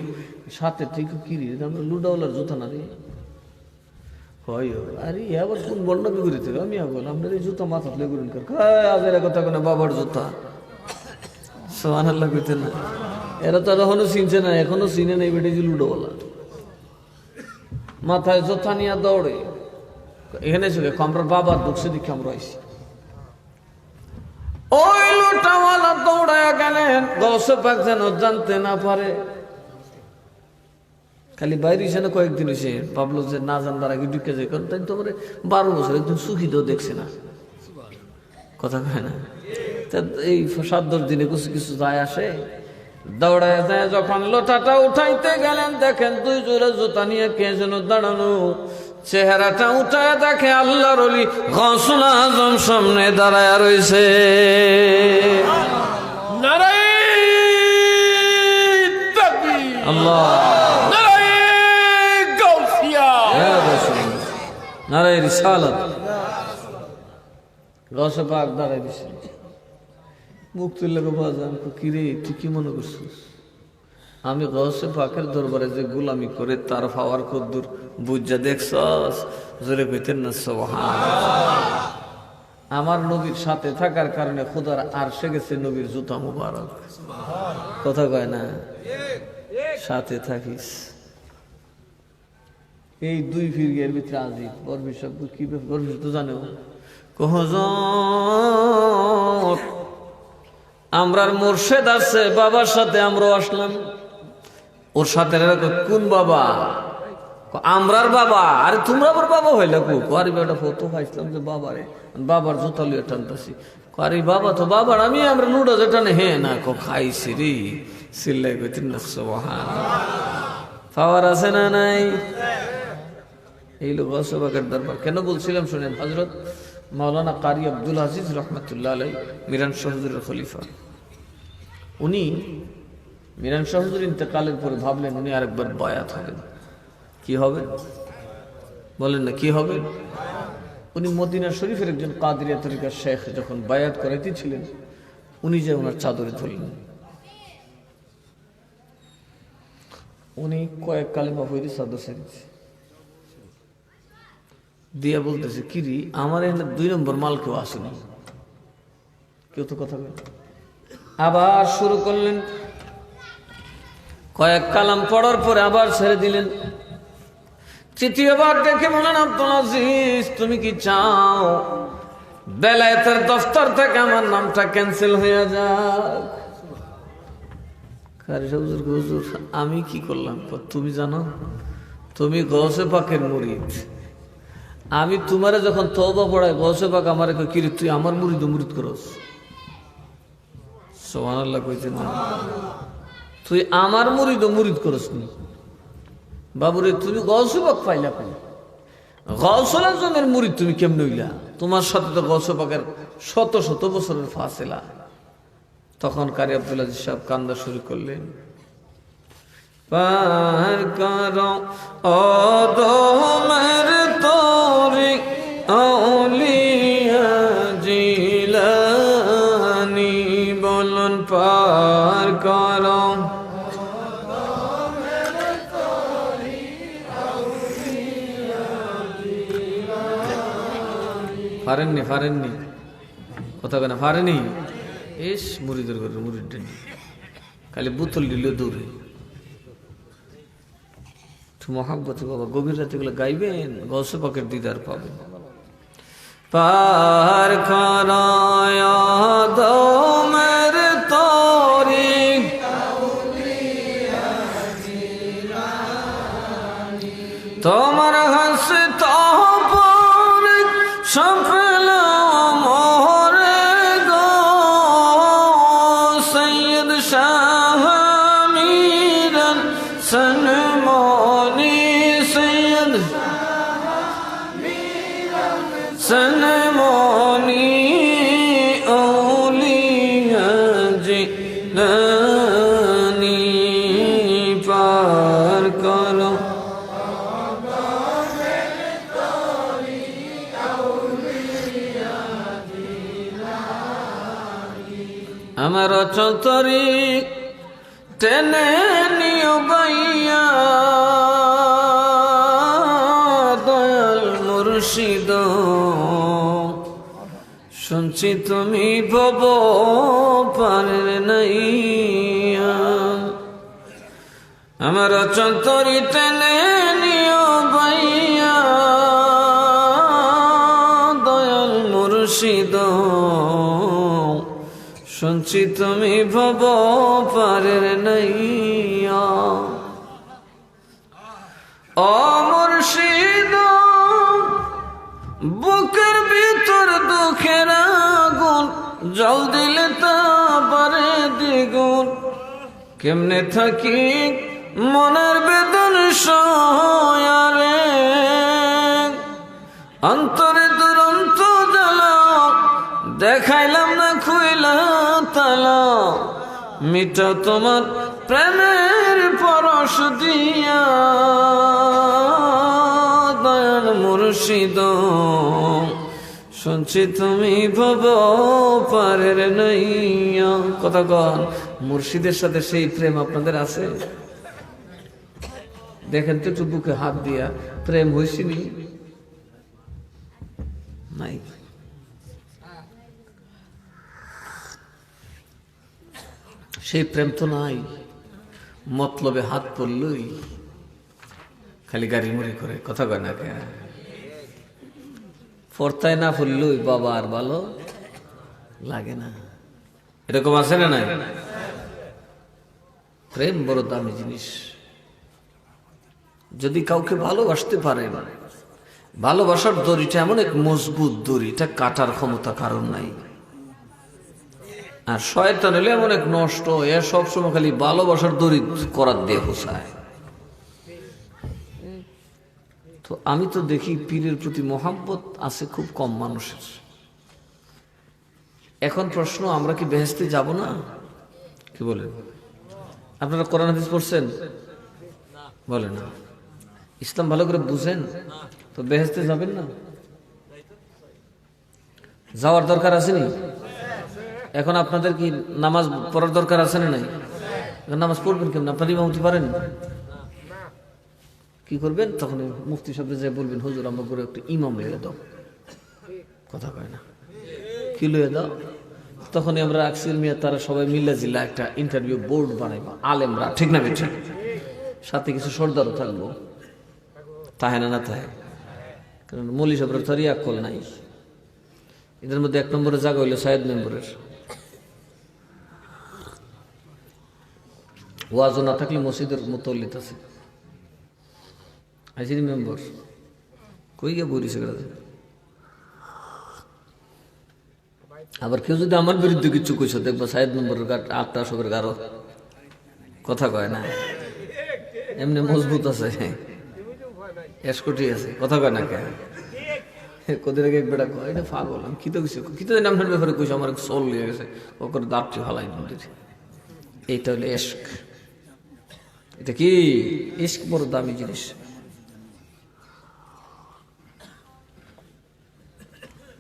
সাথে থেকে কিরি আমরা লুডাওয়ালার জুতা না রে হয় আরে আবার কোন বন্যা বিগুড়ি থেকে আমি বল আপনার এই জুতা মাথা তুলে ঘুরেন আজের কথা কোনো বাবার জুতা সুবহানাল্লাহ কইতে না এরা তো এখনো চিনছে না এখনো চিনে নেই বেটে যে লুডো বলা মাথায় জোথা নিয়ে দৌড়ে এখানে চলে আমরা বাবার ঢুকছে দেখে আমরা আইসি ওই লুটাওয়ালা দৌড়ায় গেলেন গৌসে পাক যেন জানতে না পারে খালি বাইরে এসে কয়েকদিন এসে ভাবলো যে না জানবার আগে ঢুকে যায় কারণ তাই তোমার 12 বছর একদম সুখী তো দেখছে না কথা কয় না এই 7-10 দিনে কিছু কিছু যায় আসে দৌড়ায় যায় যখন লোটাটা উঠাইতে গেলেন দেখেন 2 জোড়া জুতা নিয়ে কে যেন দাঁড়ানো চেহারাটা উঠায় দেখে আল্লাহর ওলি গৌসুল আজম সামনে দাঁড়ায় রয়েছে আল্লাহ নারায়ে রিসালাত গৌসে পাক দাঁড়ায় দিছে মুখ তুললে বাজান কিরে তুই কি মনে করছিস আমি গৌসে পাকের দরবারে যে গোলামি করে তার পাওয়ার কদ্দুর বুঝা দেখছস জোরে কইতেন না সুবহানাল্লাহ আমার নবীর সাথে থাকার কারণে খোদার আরশে গেছে নবীর জুতা মুবারক কথা কয় না সাথে থাকিস এই 2 ফিরগের ভিতরে আজি গর্বিত শব্দ কি গর্বিত তো জানো আমরার মুর্শিদ আছে বাবার সাথে আমরাও আসলাম ওর সাথে কোন বাবা আমরার বাবা আরে তোমরা আবার বাবা হইলে আরে বেটা ফটো পাইছিলাম যে বাবারে বাবার জুতা লিয়ে টানতেছি আরে বাবা তো বাবার আমি আমরা লুডো যেটা হে না খাইছি রে সিল্লাই কইতেন না সুবহানাল্লাহ পাওয়ার আছে না নাই এই লোক গৌসবাকের দরবার কেন বলছিলাম শুনেন হযরত মাওলানা কারি আব্দুল আজিজ রহমাতুল্লাহ আলাইহি মিরান শাহ হুজুরের খলিফা উনি মিরান শাহ হুজুর ইন্তেকালের পরে ভাবলেন উনি আরেকবার বায়াত হবেন কি হবে বলেন না কি হবে উনি মদিনা শরীফের একজন কাদেরিয়া তরিকার শেখ যখন বায়াত করাইতেছিলেন উনি যে ওনার চাদরে ধরলেন উনি কয়েক কালিমা পড়ে চাদর ছেড়েছে দিয়া বলতেছে কিরি আমার এখানে 2 নম্বর মাল কেউ আসেনি কেউ তো কথা বলে আবার শুরু করলেন কয়েক কালাম পড়ার পরে আবার ছেড়ে দিলেন তৃতীয়বার দেখে বলেন আব্দুল আজিজ তুমি কি চাও বেলায়েতের দফতর থেকে আমার নামটা ক্যান্সেল হয়ে যাক কারি হুজুর হুজুর আমি কি করলাম তুমি জানো তুমি গৌসে পাকের মুরিদ আমি তোমারে যখন তওবা পড়াই গৌসে পাক আমারে কই কি তুই আমার মুরিদ করস সুবহানাল্লাহ কইতে না তুই আমার মুরিদ করস নি বাবুরে তুমি গৌসে পাক পাইলা কই গৌসুল আজমের মুরিদ তুমি কেমনে হইলা তোমার সাথে তো গৌসে পাকের শত শত বছরের ফাসিলা তখন কারি আব্দুল আজিজ সাহেব কান্দা শুরু করলেন পার করো ও দোমের তোরে আউলিয়া জিলানি বলুন পার করো ফারেননি কথা কেনা ফারেনি এস মুরিদের ঘরে মুরিদ খালি বুতল দিলে দূরে মহাব্বতে বাবা গভীর রাতে গুলো গাইবেন গৌসে পাকের দিদার পাবেন পার করায় দমের তোরি তোমার হাসে তহপর সফল মোরে গো সৈয়দ শাহ মিরান সনমনি সৈয়দ সনমনি আউলিয়া জিলানি পার করো আমার চতরি টেনে নিও বাইয়া দয়াল শুনছি তুমি ভব পারের নাইয়া, আমার চন্তরি টেনে নিও বাইয়া, দয়াল মুর্শিদ শুনছি তুমি ভব পারের নাইয়া। ও মুর্শিদ বুকের ভিতর দুঃখের আগুন, জল দিলে তা পারে দ্বিগুণ, কেমনে থাকি মনের বেদন সয়ারে, অন্তরে দুরন্ত জ্বালা দেখাইলাম না খুইলা তালা, মিটাও তোমার প্রেমের পরশ দিয়া, দয়াল মুর্শিদ শুনছি তুমি ভব পারের নাইয়া। কথা কন, মুর্শিদের সাথে সেই প্রেম আপনাদের আছে? দেখেন তো একটু বুকে হাত দিয়া, প্রেম হয়েছিনি? নাই। সেই প্রেম তো নাই, মতলবে হাত পড়লই খালি গাড়ি মুড়ি করে। কথা কয় না কে? ফর্তায় না ফুললই বাবা আর ভালো লাগে না। এরকম আছে না? নাই? প্রেম বড় দামি জিনিস। যদি কাউকে ভালোবাসতে পারে, ভালোবাসার দড়িটা এমন এক মজবুত দড়ি, এটা কাটার ক্ষমতা কারণ নাই। আর শয়তান হলে এমন এক নষ্ট, এ সবসময় খালি ভালোবাসার দড়ি করার দিয়ে হোসায়। তো আমি তো দেখি পীরের প্রতি মহাব্বত আছে খুব কম মানুষের। এখন প্রশ্ন, আমরা কি বেহেশতে যাব না? কি বলেন আপনারা? কোরআন হাদিস পড়ছেন? বলেন না। ইসলাম ভালো করে বুঝেন তো বেহেশতে যাবেন না? যাওয়ার দরকার আসেনি? এখন আপনাদের কি নামাজ পড়ার দরকার আছে না? নাই। নামাজ পড়বেন কেমন? আপনার ইমামতি পারেন? কি করবেন? তখন মুফতি সাহেব যে বলবেন, হুজুর আমরা করে একটু ইমাম লইয়া দাও। কথা কয় না? কি লইয়া দাও? তখনই আমরা আকসির মিয়া তারা সবাই মিল্লা জিল্লা একটা ইন্টারভিউ বোর্ড বানাইবা, আলেমরা, ঠিক না বেঠিক? সাথে কিছু সর্দারও থাকবো, তাহে না? না তাহে? কারণ মৌলী সাহেবের তো রিয়াকল নাই। এদের মধ্যে এক নম্বরে জায়গা হইল সাহেদ মেম্বরের। ওয়াজও না থাকলে মসজিদের মুতল্লিত আছে। আইসিডি মেম্বার কই গিয়ে বলিছে? আবার কেউ যদি আমার বিরুদ্ধে কিছু কইছো, দেখবো সাহেদ মেম্বরের গাট 8টা সবের গারো। কথা কয় না? এমনি মজবুত আছে, এসকটি আছে। কথা কয় না কে? কদিন আগে এক বেটা কয়, এটা পাগল, আমি কি তো কিছু কি তো নামের ব্যাপারে কইছো, আমার সোল লেগে গেছে, ও করে দাঁতটি হালাই দিতে। এইটা হলো এশক। এটা কি? ইশক বড় দামি জিনিস।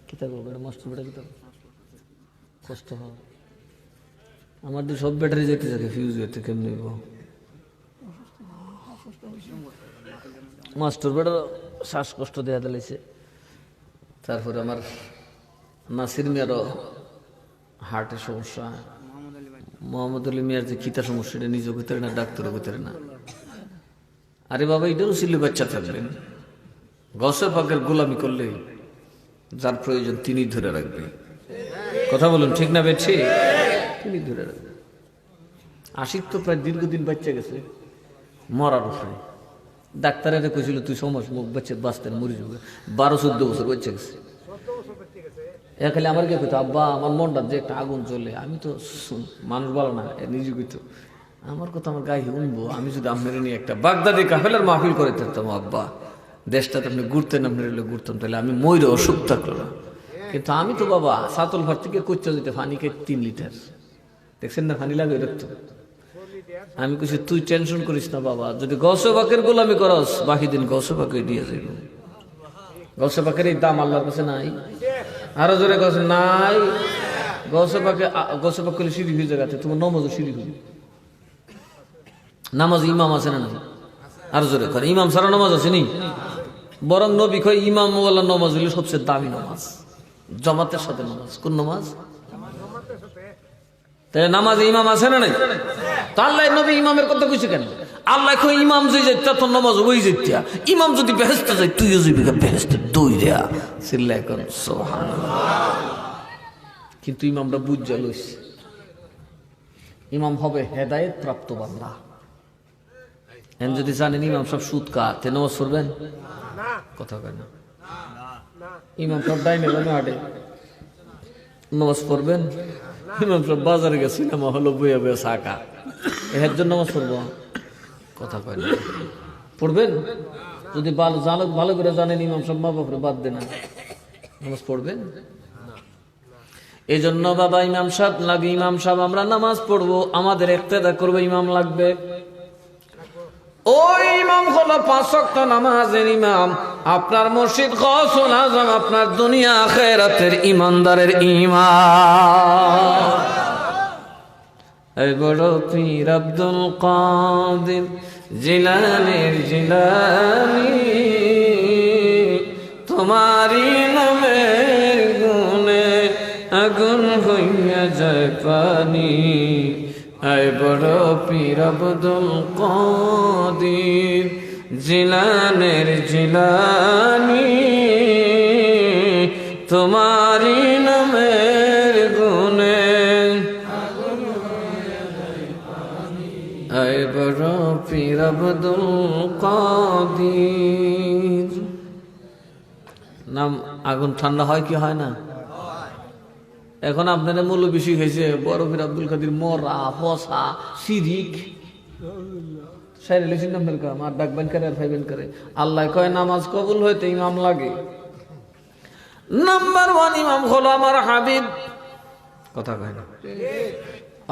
কিতাব মাস্টার বেটা কিতাব কষ্ট হয়। আমার তো সব ব্যাটারি যেতে থাকে, ফিউজ যেতে কেমনি মাস্টার বেটার শ্বাসকষ্ট দেয়া দিলেছে। তারপরে আমার নাসির মিয়ারও হার্টের সমস্যা, মোহাম্মদ আলী মিয়ার যে খিতা সমস্যা, এটা নিজেও ভিতরে না, ডাক্তারও ভিতরে না। আরে বাবা, এটারও ছিল বাচ্চা থাকবেন। গসে পাকের গোলামি করলে যার প্রয়োজন তিনি ধরে রাখবে। কথা বলুন, ঠিক না বেঠি? তিনি ধরে রাখবে। আশিক তো প্রায় দীর্ঘদিন বাচ্চা গেছে, মরার উপরে। ডাক্তারেরা কইছিল তুই সমস মুখ বাচ্চা বাঁচতে মরি যাবে। 12-14 বছর বাচ্চা গেছে। খালি আমার কে কইতো, আব্বা আমার মনটা যে একটা আগুন চলে। আমি তো মানুষ বলো না, নিজে কইতো আমার কথা আমার গায়ে উনবো। আমি যদি আপনার নিয়ে একটা বাগদাদি কাফেলার মাহফিল করে থাকতাম, আব্বা দেশটাতে আপনি ঘুরতেন, আপনার এলে ঘুরতাম, তাহলে আমি ময়ূরে অসুখ থাকলো না। কিন্তু আমি তো বাবা সাতল ভার থেকে কোচ্চা দিতে ফানি কে 3 লিটার, দেখছেন না ফানি লাগে রাখতো। আমি কিছু তুই টেনশন করিস না বাবা, যদি গৌসে পাকের গোলামি করস বাকি দিন গৌসে পাকে দিয়ে যাইব। গৌসে পাকের এই দাম আল্লাহর কাছে নাই। আরো জোরে গৌসে নাই। গৌসে পাক করলে সিঁড়ি হয়ে জায়গাতে তোমার নমাজও সিঁড়ি হয়ে। নামাজ ইমাম আছে না? আরো জোরে করে, ইমাম সারা নামাজ আছে নি? বরং নবী কয় ইমাম ওয়ালা নামাজ হইলে সবচেয়ে দামি নামাজ। জামাতের সাথে নামাজ। কোন নামাজ? তাই নামাজে ইমাম আছে না নাই? তা আল্লাহ নবী ইমামের কথা কইছে কেন? আল্লাহ কই ইমাম যে যাইতা তোর নামাজ ওই যাইতা, ইমাম যদি বেহেশতে যায় তুইও যাবি বেহেশতে, দুই দেয়া চিল্লায় কোন সুবহানাল্লাহ। কিন্তু ইমামটা বুঝা লইছে, ইমাম হবে হেদায়েত প্রাপ্ত বান্দা। এন যদি জানেন ইমাম সব সুদকা, তে নামাজ পড়বেন? কথা কয় না। ইমাম সব ডাইনে বামে হাঁটে, নামাজ পড়বেন? ইমাম সব বাজারে গেছে, সিনেমা হলো বইয়া বইয়া শাখা, এর জন্য নামাজ পড়বো? কথা কয় না। পড়বেন? যদি ভালো করে জানেন ইমাম সব মা বাপরে বাদ দেন, নামাজ পড়বেন? এই জন্য বাবা ইমাম সাহেব লাগে, ইমাম সাহেব আমরা নামাজ পড়বো, আমাদের ইক্তেদা করবো, ইমাম লাগবে। ওই ইমাম হলো 5 ওয়াক্ত নামাজের ইমাম, আপনার মুর্শিদ গৌসুল আজম, আপনার দুনিয়া আখিরাতের ইমানদারের ইমাম। এই বড় পীর আব্দুল কাদের জিলানীর জিলানী, তোমারি নামের গুণে আগুন হইয়া যায় পানি। এই বড় পীর আব্দুল কাদের জিলানীর জিলানী, তোমারি নামের গুণে এই বড় পীর আব্দুল কাদের। নাম আগুন ঠান্ডা হয় কি হয় না? এখন আপনারা মূল্য বেশি খাইছে, বড় পীর আব্দুল কাদের মরা ফসা শিরিক সাইরে লিখছেন নামের কাম, আর ডাকবেন করে আর ফাইবেন করে। আল্লাহ কয় নামাজ কবুল হইতে ইমাম লাগে। নাম্বার 1 ইমাম হলো আমার হাবিব। কথা কয় না?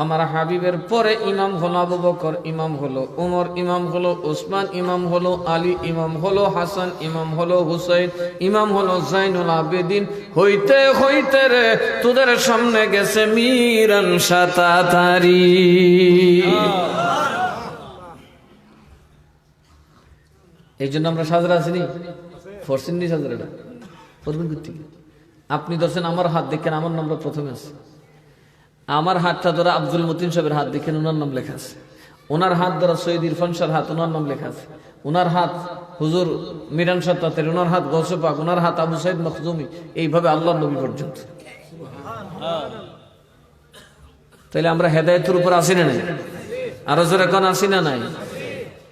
আমার হাবিবের পরে ইমাম হলো আবু বকর, ইমাম হলো উমর, ইমাম হলো উসমান, ইমাম হলো আলী, ইমাম হলো হাসান, ইমাম হলো হুসাইন, ইমাম হলো জাইনুল আবেদিন। হইতে হইতে রে তোদের সামনে গেছে মিরান সাতাতারি। এই জন্য আমরা সাজরা আসিনি, ফরসিননি সাজরাটা করবেন কোথেকে? আপনি ধরছেন আমার হাত দেখেন, আমার নামটা প্রথমে আছে। আমার হাতটা ধরা আব্দুল মতিন সাহেবের হাত দেখেন, ওনার নাম লেখা আছে। ওনার হাত ধরা সৈয়দ ইরফান শাহর হাত, ওনার নাম লেখা আছে। ওনার হাত হুজুর মিরান সাত্তাতের, ওনার হাত গৌসে পাক, ওনার হাত আবু সাইদ মখজুমি, এইভাবে আল্লাহ নবী পর্যন্ত। তাইলে আমরা হেদায়েতের উপর আসি না নাই? আরো জোরে কোন আসি না নাই?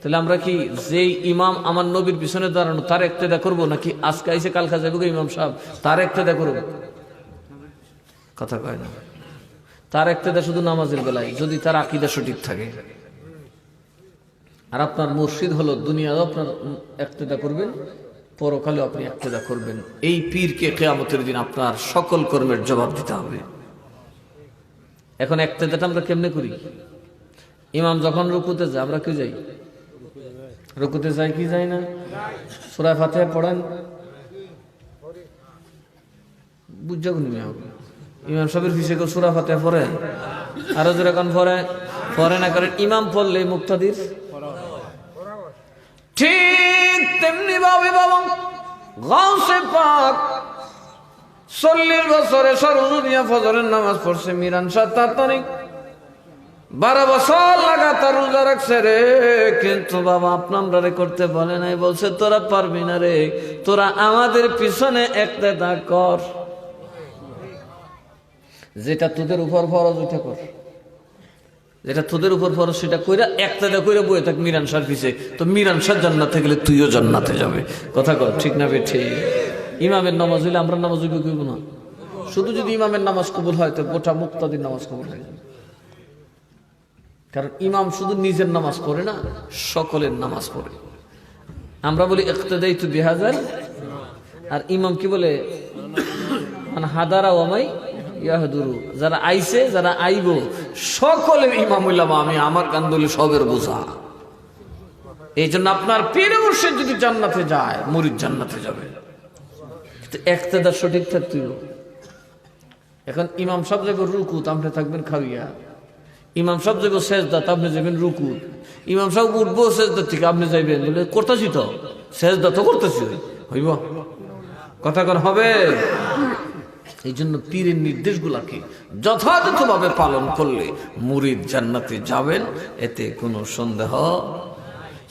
তাহলে আমরা কি যেই ইমাম আমার নবীর পিছনে দাঁড়ানো তার ইক্তেদা করবো, নাকি আজকে আইসে কালকা যাবো ইমাম সাহেব তার ইক্তেদা করবো? কথা কয় না। তার ইক্তেদা শুধু নামাজের বেলায়, যদি তার আকীদা সঠিক থাকে। আর আপনার মুর্শিদ হলো দুনিয়াও আপনার ইক্তেদা করবেন, পরকালেও আপনি ইক্তেদা করবেন। এই পীরকে কিয়ামতের দিন আপনার সকল কর্মের জবাব দিতে হবে। এখন ইক্তেদাটা আমরা কেমনে করি? ইমাম যখন রুকুতে যায় আমরা কি যাই? রুকুতে যাই কি যাই না? সূরা ফাতিহা পড়েন, বুঝা গুনি হবে। ইমাম সাহেবের পিছে কেউ সূরা ফাতিহা পড়ে? আরো জোরে কোন পড়ে না? করেন ইমাম পড়লে মুক্তাদির ঠিক তেমনি ভাবে বাবা গাউসে পাক 40 বছরে সর্বদুনিয়া ফজরের নামাজ পড়ছে মিরান সাত্তারি, 12 বছর লাগাতার রোজা রাখছে রে। কিন্তু বাবা আপনারা করতে বলে নাই, বলছে তোরা পারবি না রে, তোরা আমাদের পিছনে ইক্তেদা কর, যেটা তোদের উপর ফরজ ওইটা কর, যেটা তোদের উপর ফরজ সেটা কইরা ইক্তেদা কইরা বইয়ে থাক মিরান শাহর পিছে। তো মিরান শাহ জান্নাতে গেলে তুইও জান্নাতে যাবে। কথা কর ঠিক না বেঠিক? ইমামের নামাজ হইলে আমরা নামাজ কইব না। শুধু যদি ইমামের নামাজ কবুল হয় তো গোটা মুক্তাদির নামাজ কবুল হয়ে যাবে। কারণ ইমাম শুধু নিজের নামাজ পড়ে না, সকলের নামাজ পড়ে। আমরা বলি ইক্তেদাইতু বিহাযাল, আর ইমাম কি বলে? মানে হাদারা ওয়ামাই ইয়াহদুরু, যারা আইছে যারা আইব সকলের ইমাম হইলাম আমি, আমার কান্দলে সবের বোঝা। এই জন্য আপনার পীর মুর্শিদ যদি জান্নাতে যায়, মুরিদ জান্নাতে যাবে, ইক্তেদা সঠিক থাকতে হবে। এখন ইমাম সব জায়গায় রুকুত, আপনি থাকবেন খাওয়িয়া। ইমাম সব জায়গায় সেজদা, আপনি যাবেন রুকুত। ইমাম সব উঠবো সেজদা থেকে, আপনি যাইবেন বলে করতেছি তো সেজদা তো করতেছি, হইব? কথা কর হবে? এই জন্য পীরের নির্দেশগুলাকে যথাযথভাবে পালন করলে মুরিদ জান্নাতে যাবেন, এতে কোনো সন্দেহ।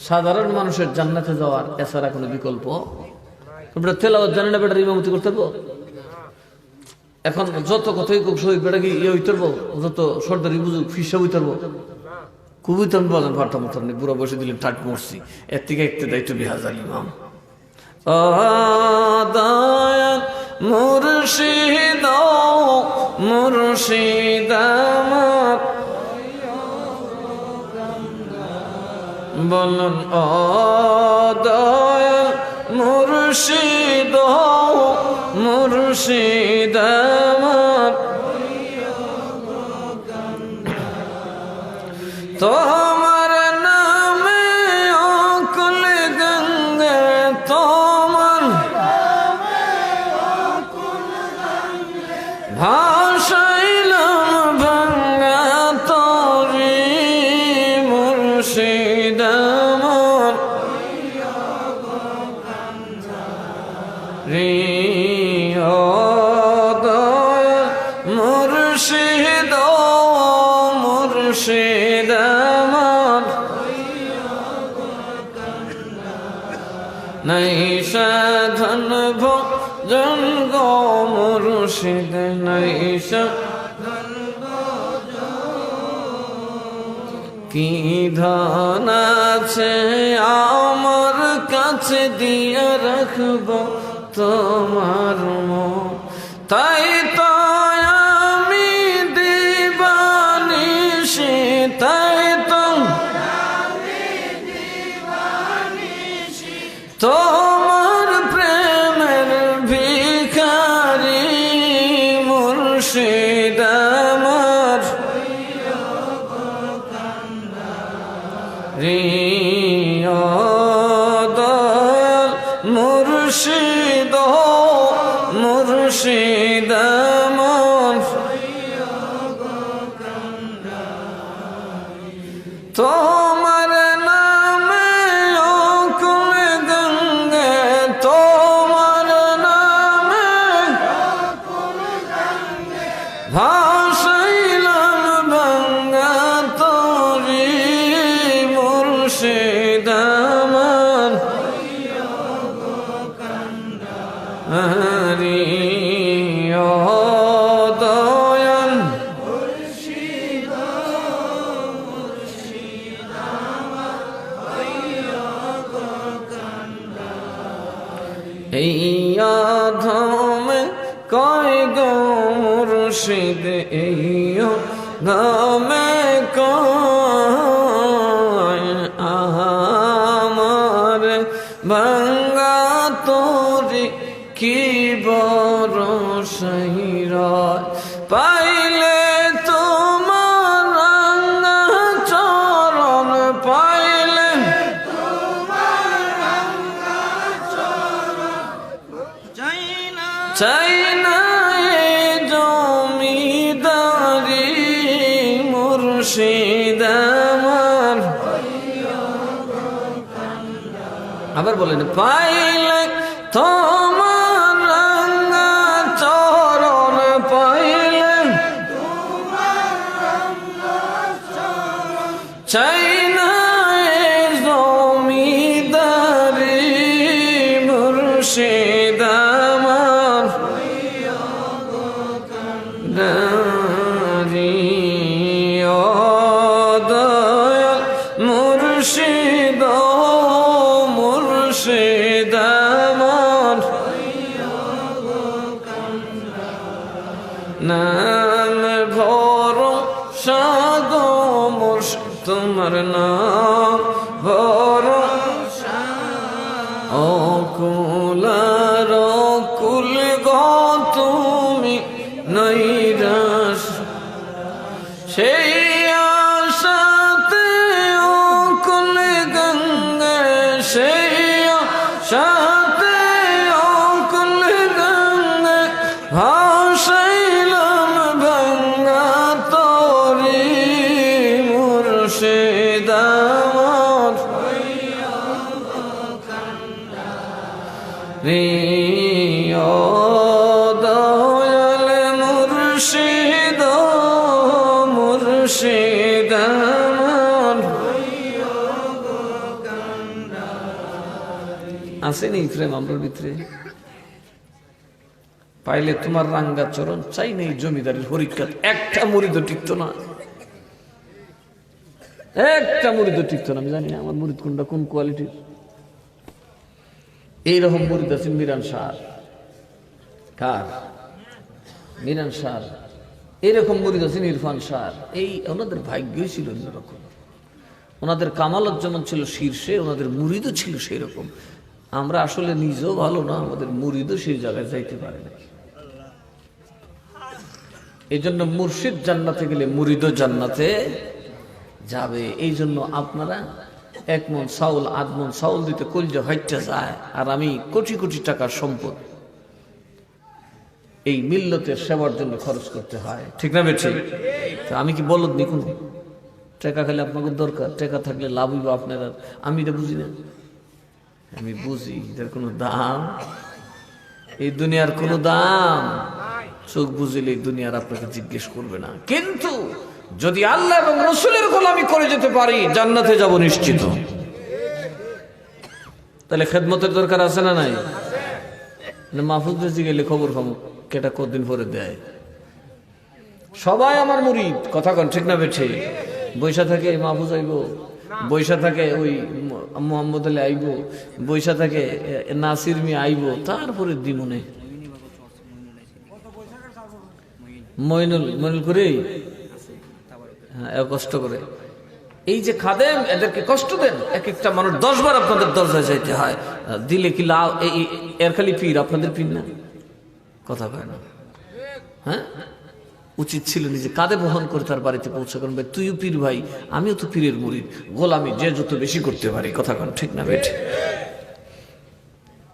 সাধারণ মানুষের জান্নাতে যাওয়ার এছাড়া কোনো বিকল্প তেলাওয়াত জানে না, বেটার ইমামতি করতে পারবো। এখন যত কথাই শহীদ বেটা কি ইয়ে হইতে পারবো, যত সর্দারি বুঝুক ফিসা হইতে পারবো, খুবই তো আমি বাজান পারতাম না, বুড়া বসে দিলেন ঠাট মরছি, এর থেকে একটা দায়িত্ব বিহাজার ইমাম। দয়াল মুর্শিদ মুর্শিদ আমার বলুন, ও দয়াল মুর্শিদ মুর্শিদ আমার তোমার নামে অকুল গঙ্গে, তোমার ভাষাইলাম ভাঙ্গা তরি মুর্শিদ আমার রে, ও দয়াল মুর্শিদ মুর্শিদ আমার নাই সাধন ভজন গো মুর্শিদ, নাই কি ধন আছে আমার কাছে দিয়ে রাখবো তোমার মন, তাই তো আমি দিবানিশি, তাই তো তোমার প্রেমের ভিখারি মুর্শিদ আমার রে, ও দয়াল মুর্শিদ মুর্শিদ আমার তোমার নামে অকুল গঙ্গে, তোমার নামে ভাষাইলাম ভাঙ্গা তরি মুর্শিদ আমার হরি, ও দয়াল এই আধমে কয় গো মুর্শিদ, এই আধমে কয় আমার ভাঙ্গা তোরে কি বড় সহিরা, পাইলে তোমার রাঙা চরণ, পাইলে চাই না জমিদারি মুর্শিদ আমার, আবার বলেন, পাইলে তোমার রাঙা চরণ, পাইলে চাই না জমিদারি মুর্শিদ আমার রে, ও দয়াল মুর্শিদ মুর্শিদ আমার নাম ভরসা গো মুর্শিদ, তোমার নাম ভরসা অকুলার কুল গো তুমি নৈরাশ, সেই আশাতে অকুল গঙ্গে, সেই আশাতে অকুল গঙ্গে ভাষাইলাম ভাঙ্গা তরি মুর্শিদ আমার রে, ও দয়াল আসেনি প্রেম আমরার ভিতরে? পাইলে তোমার রাঙ্গা চরণ চাই নেই জমিদারের হরিকাত, একটা মুরিদ টিকতো না, একটা মুরিদ টিকতো না। আমি জানি না আমার মুরিদ কোনটা কোন কোয়ালিটির। এইরকম মুরিদ আছেন মিরান শাহ। কার? মিরান শাহ। এইরকম মুরিদ আছেন ইরফান শাহ। এই ওনাদের ভাগ্যই ছিল অন্যরকম, ওনাদের কামালত যেমন ছিল শীর্ষে, ওনাদের মুরিদও ছিল সেই রকম। আমরা আসলে নিজেও ভালো না, আমাদের মুরিদও সেই জায়গায় যাইতে পারে না। এই জন্য মুর্শিদ জান্নাতে গেলে মুরিদও জান্নাতে যাবে। এই জন্য আপনারা 1 মণ চাউল 8 মণ চাউল দিতে কলজা হইতে যায়, আর আমি কোটি কোটি টাকার সম্পদ এই মিল্লতের সেবার জন্য খরচ করতে হয়, ঠিক না বেঠিক? তো আমি কি বলদ নি? কোন টাকা খেলে আপনাকে দরকার, টাকা থাকলে লাভ হইব আপনার। আমি এটা বুঝি না, আমি বুঝি এটার কোনো দাম, এই দুনিয়ার কোনো দাম চোখ বুঝিলে এই দুনিয়ার আপনাকে জিজ্ঞেস করবে না। কিন্তু যদি আল্লাহ এবং রসুলের গোলামি করে যেতে পারি, জান্নাতে যাব নিশ্চিত। তাহলে খেদমতের দরকার আছে না নাই? মাহফুজ বেশি গেলে খবর পাবো কেটা কতদিন পরে দেয়। সবাই আমার মুরিদ, কথা কন ঠিক না বেঠে? বৈশা থাকে মাহফুজ আইব, বৈশা থাকে ওই মোহাম্মদ আলী আইব, বৈশা থাকে নাসির মিয়া আইব, তারপরে দিমনে মইনুল করে কষ্ট করে। এই যে খাদেম, এদেরকে কষ্ট দেন। এক একটা মানুষ 10 বার আপনাদের দরজায় যাইতে হয়, দিলে কি লাভ? এর খালি পীর, আপনাদের পীর না, কথা কয় না। হ্যাঁ, উচিত ছিল নিজে কাঁধে বহন করে তার বাড়িতে পৌঁছে করেন, ভাই তুইও পীর ভাই, আমিও তো পীরের মুরিদ, গোলামি যে যত বেশি করতে পারি, কথা কন ঠিক না বেঠে?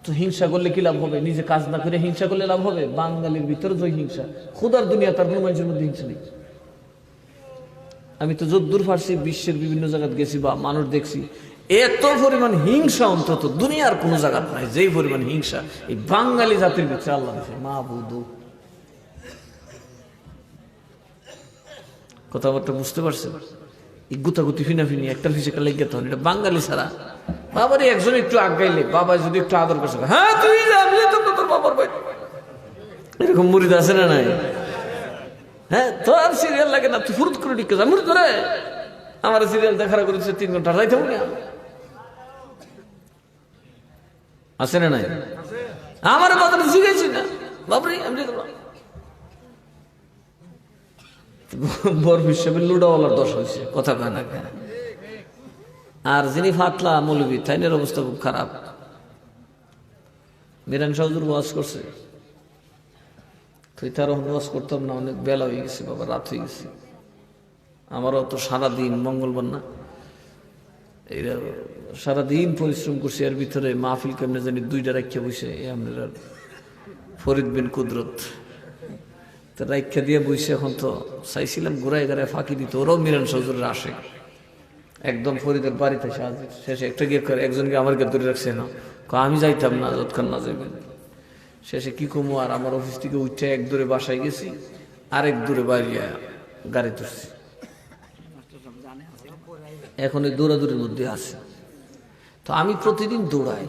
তো হিংসা করলে কি লাভ হবে? নিজে কাজ না করে হিংসা করলে লাভ হবে? বাঙালির ভিতরে যে হিংসা, খোদার দুনিয়া তার কোনো মানুষের মধ্যে হিংসা নেই। আমি তো যদ্দূর ফার্সি বিশ্বের বিভিন্ন জায়গায় গেছি বা মানুষ দেখছি, এত পরিমাণ হিংসা অন্তত দুনিয়ার কোনো জায়গা নাই যেই পরিমাণ হিংসা এই বাঙালি জাতির ভিতরে। আল্লাহ মাহবুদ, কথাবার্তা বুঝতে পারছেন? এই গুতাগুতি ফিনাফিনি একটা ফিসেকা লেগে তখন এটা বাঙালি ছাড়া। বাবার একজন একটু আগাইলে, বাবা যদি একটু আদর করছে, হ্যাঁ তুই তোর বাবার ভাই, এরকম মুরিদ আছে না নাই? হ্যাঁ, তোর সিরিয়াল লাগে না, তুই ফুরুত করে ঢুকে যা মুরিদ করে। আমার সিরিয়াল দেখার করেছে 3 ঘন্টা যাইতে হবে না, আছে না নাই? আমার কথা জিজ্ঞেছি না বাবরি, আমি বর হিসেবে লুডাওয়ালার দোষ হয়েছে, কথা কয় না কেন? আর যিনি ফাতলা মৌলবী, তাইনের অবস্থা খুব খারাপ। মিরান শাহুজুর ওয়াজ করছে, তুই তার ওয়াজ করতাম না, অনেক বেলা হয়ে গেছে বাবা, রাত হয়ে গেছে। আমারও তো সারাদিন মঙ্গলবার না, এরা সারাদিন পরিশ্রম করছি। এর ভিতরে মাহফিল কেমনে জানি 2টা রাখিয়া বসে, আপনার ফরিদ বিন কুদরত তো রাইখা দিয়ে বইছে। এখন তো চাইছিলাম ঘুরাই ঘুরাই ফাঁকি দিত, ওরাও মিরান শাহুজুরের আসে একদম ফরিদের বাড়িতে শেষে একটা গিয়ে একজনকে আমার ধরে রাখছে না, আমি যাইতাম না যতক্ষণ না যাইবেন। শেষে কি কমু, আর আমার অফিস থেকে উঠে 1 দূরে বাসায় গেছি, আরেক দূরে বাড়িয়ে গাড়ি তুলছি। এখন এই দৌড়াদৌড়ির মধ্যে আছে। তো আমি প্রতিদিন দৌড়াই,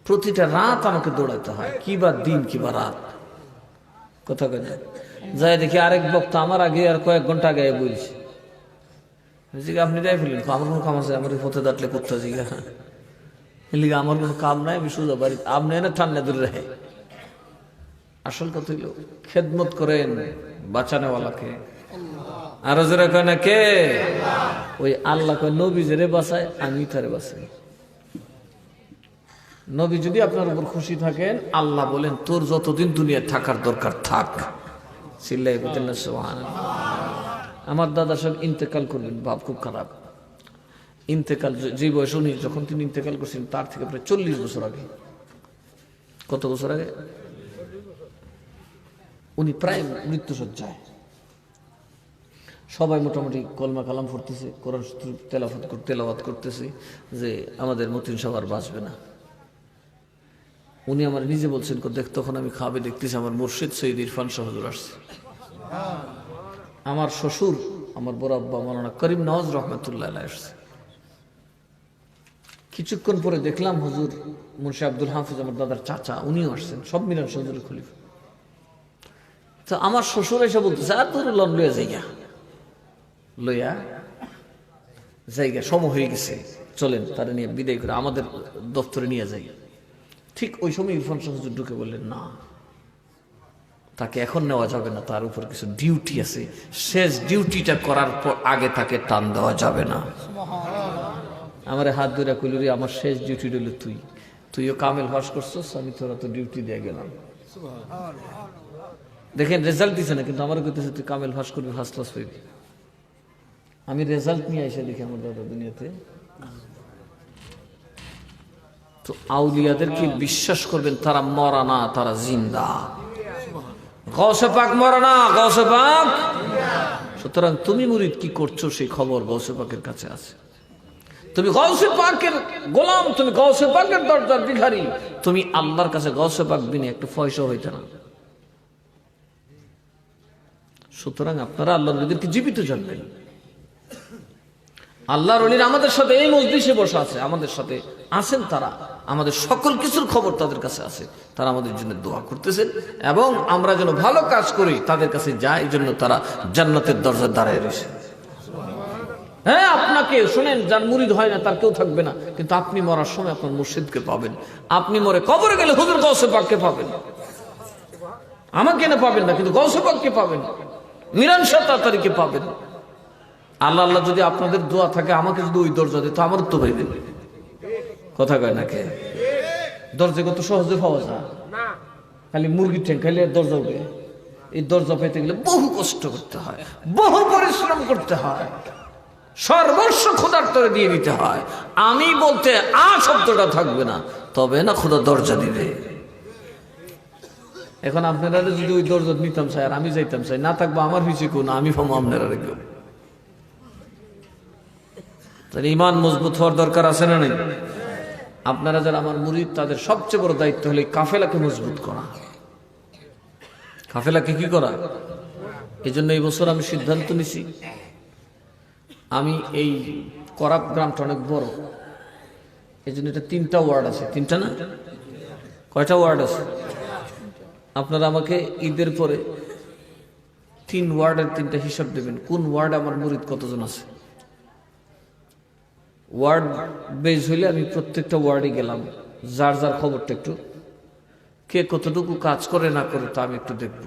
প্রতিটা রাত আমাকে দৌড়াইতে হয়, কিবা দিন কিবা রাত, কথা কেন? যাই দেখি আরেক বক্তা আমার আগে আর কয়েক ঘন্টা আগে বলছি, আপনি যাই ফেলেন, আমার কোনো কাম আছে? আমার পথে দাঁটলে করতে জিগা, লিগা আমার কোনো কাম নাই, আমি সোজা বাড়ি, আপনি এনে ঠান্ডা দূরে রাখে। আসল কথা হইল খেদমত করেন বাঁচানেওয়ালাকে, আরো জোরে কয় না কে? ওই আল্লাহ কয় নবী জেরে বাঁচায়, আমি তারে বাঁচাই। নবী যদি আপনার উপর খুশি থাকেন, আল্লাহ বলেন তোর যতদিন দুনিয়ায় থাকার দরকার থাক। চিল্লাই বলতেন না সুবহানাল্লাহ। আমার দাদা সব ইন্তেকাল করবেন, ভাব খুব খারাপ। ইন্তেকাল যে বয়স উনি যখন তিনি ইন্তেকাল করছেন, তার থেকে প্রায় 40 বছর আগে। কত বছর আগে? উনি প্রায় মৃত্যুসজ্জায়। সবাই মোটামুটি কলমা কালাম পড়তেছে, কোরআন তেলাওয়াত করতেছে যে আমাদের মতিন সবার বাঁচবে না। উনি আমার নিজে বলছেন, দেখ তখন আমি খাবে দেখতেছি আমার মুর্শিদ সৈয়দ ইরফান শাহ হুজুর আসছে। আমার শ্বশুর, আমার বড় আব্বা মাওলানা করিম নওয়াজ রহমতুল্লাহ আলাইহি আসছে। কিছুক্ষণ পরে দেখলাম হুজুর মুন্সি আব্দুল হাফিজ আমার দাদার চাচা উনিও আসছেন, সব মিলান হুজুরের খলিফা। তো আমার শ্বশুর এসে বলতেছে আর তোর লন লইয়া জায়গা সময় হয়ে গেছে, চলেন তারা নিয়ে বিদায় করে আমাদের দপ্তরে নিয়ে যাই। ঠিক ওই সময় ইরফান শাহ হুজুর ঢুকে বললেন, না তাকে এখন নেওয়া যাবে না, তার উপর কিছু ডিউটি আছে, শেষ ডিউটিটা করার পর আগে তাকে টান দেওয়া যাবে না। আমার হাত ধরে কইল, আমার শেষ ডিউটি হইল তুইও কামেল পাস করছস, আমি তোরা তো ডিউটি দিয়ে গেলাম। দেখেন রেজাল্ট দিছে না, কিন্তু আমার কইতেছে তুই কামেল পাস করবি, ফার্স্ট ক্লাস পাইবি। আমি রেজাল্ট নিয়ে এসে দেখি আমার দাদা দুনিয়াতে। তো আউলিয়াদের কি বিশ্বাস করবেন, তারা মরা না, তারা জিন্দা। গৌসে পাক মরা না, গৌসে পাক। সুতরাং তুমি মুরিদ কি করছো সেই খবর গৌসে পাকের কাছে আছে। তুমি গৌসে পাকের গোলাম, তুমি গৌসে পাকের দরজার ভিখারি, তুমি আল্লাহর কাছে গৌসে পাক বিনে একটু পয়সা হইতে না। সুতরাং আপনারা আল্লাহর ওলিদেরকে জীবিত জানবেন। আল্লাহর ওলিরা আমাদের সাথে এই মজলিসে বসে আছে, আমাদের সাথে আছেন, তারা আমাদের সকল কিছুর খবর তাদের কাছে আছে, তারা আমাদের জন্য দোয়া করতেছেন এবং আমরা যেন ভালো কাজ করি তাদের কাছে যাই, এই জন্য তারা জান্নাতের দরজায় দাঁড়ায় রয়েছে। হ্যাঁ, আপনাকে শোনেন, যার মুরিদ হয় না তার কেউ থাকবে না, কিন্তু আপনি মরার সময় আপনার মুর্শিদকে পাবেন। আপনি মরে কবরে গেলে হুজুর গৌসে পাককে পাবেন, আমাকে না পাবেন না, কিন্তু গৌসে পাককে পাবেন, মিরান শাহ তাড়াতাড়িকে পাবেন। আল্লাহ আল্লাহ যদি আপনাদের দোয়া থাকে, আমাকে যদি ওই দরজা দিত আমার তো পাইবেন। কথা কয় না কে? দরজা কত সহজে পাওয়া যায়, খালি মুরগির ঠ্যাং খাইলে দরজা উঠে। এই দরজা পেতে গেলে বহু কষ্ট করতে হয়, বহু পরিশ্রম করতে হয়, সর্বস্ব খোদার তরে দিয়ে দিতে হয়। আমি বলতে শব্দটা থাকবে না, তবে না খোদা দরজা দিবে। এখন আপনারা যদি ওই দরজা নিতাম চাই আর আমি যাইতাম চাই, না থাকবো আমার পিছিয়ে কোন, আমি পাবো আপনারা রেখে। তাহলে ইমান মজবুত হওয়ার দরকার আছে না নেই? আপনারা যারা আমার মুরিদ, তাদের সবচেয়ে বড় দায়িত্ব হলো কাফেলাকে মজবুত করা। কাফেলাকে কি করা? এই জন্য এই বছর আমি সিদ্ধান্ত নিছি, আমি এই করাপ গ্রামটা অনেক বড়, এই জন্য এটা 3টা ওয়ার্ড আছে। 3টা না, কয়টা ওয়ার্ড আছে? আপনারা আমাকে ঈদের পরে 3 ওয়ার্ডের 3টা হিসাব দেবেন, কোন ওয়ার্ডে আমার মুরিদ কতজন আছে। ওয়ার্ড বেজ হইলে আমি প্রত্যেকটা ওয়ার্ডে গেলাম, যার যার খবরটা একটু, কে কতটুকু কাজ করে না করে তা আমি একটু দেখব।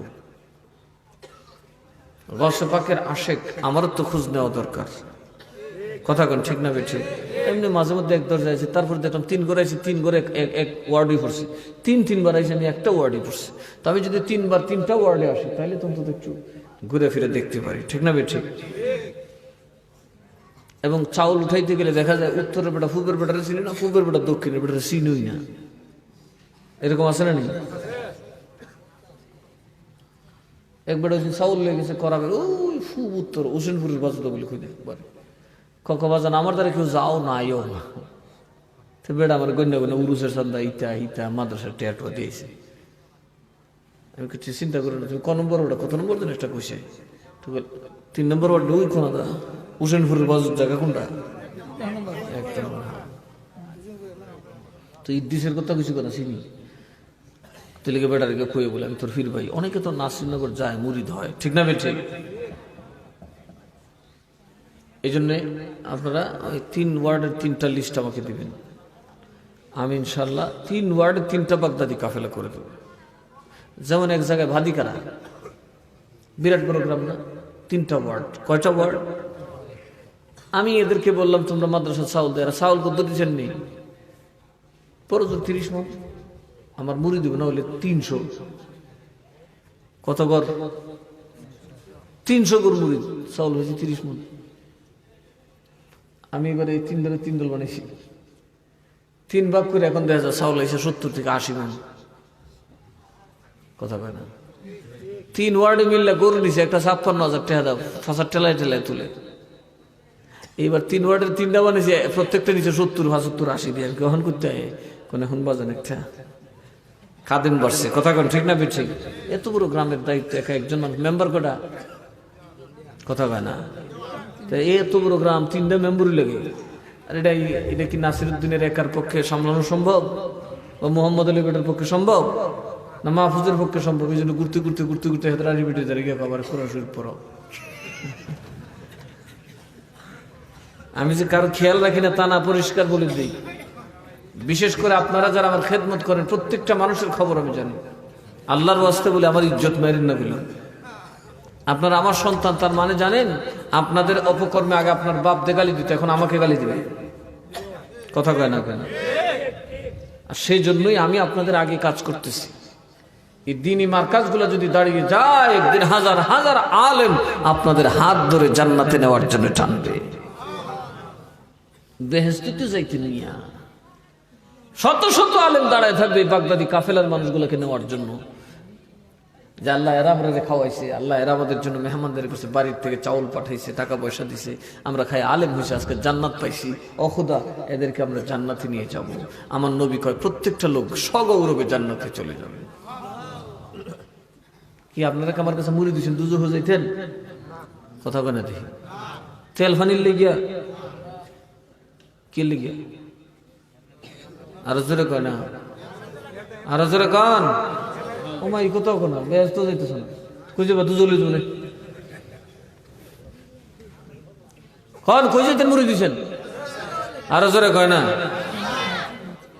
গৌসে পাকের আশেক আমারও তো খোঁজ নেওয়া দরকার। কথা কোন ঠিক না বেঠিক? এমনি মাঝে মধ্যে এক দরজা আছে, তারপর দেখলাম 3 ঘরে আইছি, 3 ঘরে এক ওয়ার্ডই পড়ছি, 3বার আইসি আমি একটা ওয়ার্ডই পড়ছি। তো আমি যদি 3বার 3টা ওয়ার্ডে আসি, তাহলে তো অন্তত একটু ঘুরে ফিরে দেখতে পারি, ঠিক না বেঠিক? এবং চাউল উঠাইতে গেলে দেখা যায় উত্তরের বেটা পূবের বেটারে চিনি না, পূবের বেটা দক্ষিণের বেটারে চিনই না, এরকম আছে না নি? একবার ওই চাউল লেগে গেছে করাবে, ওই পূব উত্তর হোসেনপুরের বাজার বলে খুঁজে একবার বাজান, আমার দ্বারা কেউ যাও না আইও না। তো বেটা আমার গণ্য গণ্য উরুসের সন্ধ্যা ইতা ইতা মাদ্রাসার টেয়াটা দিয়েছে। আমি কিছু চিন্তা করি না, তুমি ক নম্বর ওটা, কত নম্বর দিন একটা কইছে, 3 নম্বর ওয়ার্ড ওই কোন হোসেনপুরের বাজার জায়গা কোনটা? তো ইদ্দিসের কথা কিছু কথা চিনি, তেলেগে বেটারিকে খুঁয়ে বলে আমি তোর ফির ভাই। অনেকে তো নাসিরনগর যায়, মুরিদ হয়, ঠিক না বেঠে? এই জন্যে আপনারা ওই 3 ওয়ার্ডের 3টা লিস্ট আমাকে দিবেন, আমি ইনশাল্লাহ 3 ওয়ার্ডে 3টা বাগদাদি কাফেলা করে দেব। যেমন এক জায়গায় ভাদিকারা, বিরাট বড় গ্রাম না, 3টা ওয়ার্ড। কয়টা ওয়ার্ড? আমি এদেরকে বললাম তোমরা মাদ্রাসা চাউল দেয়, চাউল কত দিচ্ছেন নেই, প্রয়োজন 30 মণ। আমার মুড়ি দেবে না হলে 300, কত গড়? 300 গড় মুড়ি চাউল হয়েছে 30 মণ। আমি এবারে এই 3 দলে 3 দল বানিয়েছি, 3 ভাগ করে এখন দেখা যায় চাউল হয়েছে 70 থেকে 80 মণ। কথা কয় না? 3 ওয়ার্ডে মিললে গরু নিছে একটা 56,000 টাকা দাও, ফাঁসার টেলায় টেলায় তুলে। এইবার 3 ওয়ার্ডের 3টা বানিয়েছে, প্রত্যেকটা নিচে 70, 75, 80 দিয়ে গ্রহণ করতে হয়। কোন এখন বাজান একটা কাদিন বসছে, কথা কোন ঠিক না ঠিক? এত বড় গ্রামের দায়িত্ব একজন মেম্বার কটা, কথা কয় না? এত বড় গ্রাম 3টা মেম্বরই লাগে, আর এটা কি নাসিরউদ্দিনের একার পক্ষে সামলানো সম্ভব, বা মোহাম্মদ আলী বেটার পক্ষে সম্ভব, না মাহফুজের পক্ষে সম্ভব? এই জন্য ঘুরতে ঘুরতে ঘুরতে ঘুরতে হেদরারি বেটে দাঁড়িয়ে আবার কোরআন শরীফ পড়ো। আমি যে কারো খেয়াল রাখি না তা না, পরিষ্কার বলে দিই। বিশেষ করে আপনারা যারা আমার খেদমত করেন, প্রত্যেকটা মানুষের খবর আমি জানি। আল্লাহর ওয়াস্তে বলে আমার ইজ্জত মেরেন না বলে। আপনারা আমার সন্তান, তার মানে জানেন আপনাদের অপকর্মে আগে আপনার বাপ দে গালি দিত, এখন আমাকে গালি দিবে। কথা কয় না কেন? আর সেই জন্যই আমি আপনাদের আগে কাজ করতেছি। এই দ্বীনি মার্কাজগুলো যদি দাঁড়িয়ে যায়, একদিন হাজার হাজার আলেম আপনাদের হাত ধরে জান্নাতে নেওয়ার জন্য টানবে। বেহেশতে যাইতে নিয়া শত শত আলেম দাঁড়ায় থাকবে বাগদাদি কাফেলার মানুষগুলোকে নেওয়ার জন্য, যে আল্লাহ এরা আমরা খাওয়াইছে, আল্লাহ এরা আমাদের জন্য মেহমানদের কাছে বাড়ির থেকে চাউল পাঠাইছে, টাকা পয়সা দিছে, আমরা খাই আলেম হয়েছে, আজকে জান্নাত পাইছি। ও খোদা, এদেরকে আমরা জান্নাতে নিয়ে যাব। আমার নবী কয় প্রত্যেকটা লোক সগৌরবে জান্নাতে চলে যাবে। কি আপনারা আমার কাছে মুড়ি দিচ্ছেন দুজো হয়ে যাইতেন? কথা কেন দেখি তেল ফানির লেগিয়া কি লেগিয়া? আরো জোরে কয় না, আরো জোরে কন। ও মা, এই কোথাও কোন ব্যস্ত যাইতেছ না, কই যাবা? দুজলে জোরে কন, কই যেতেন মুড়ি দিচ্ছেন? আরো জোরে কয় না।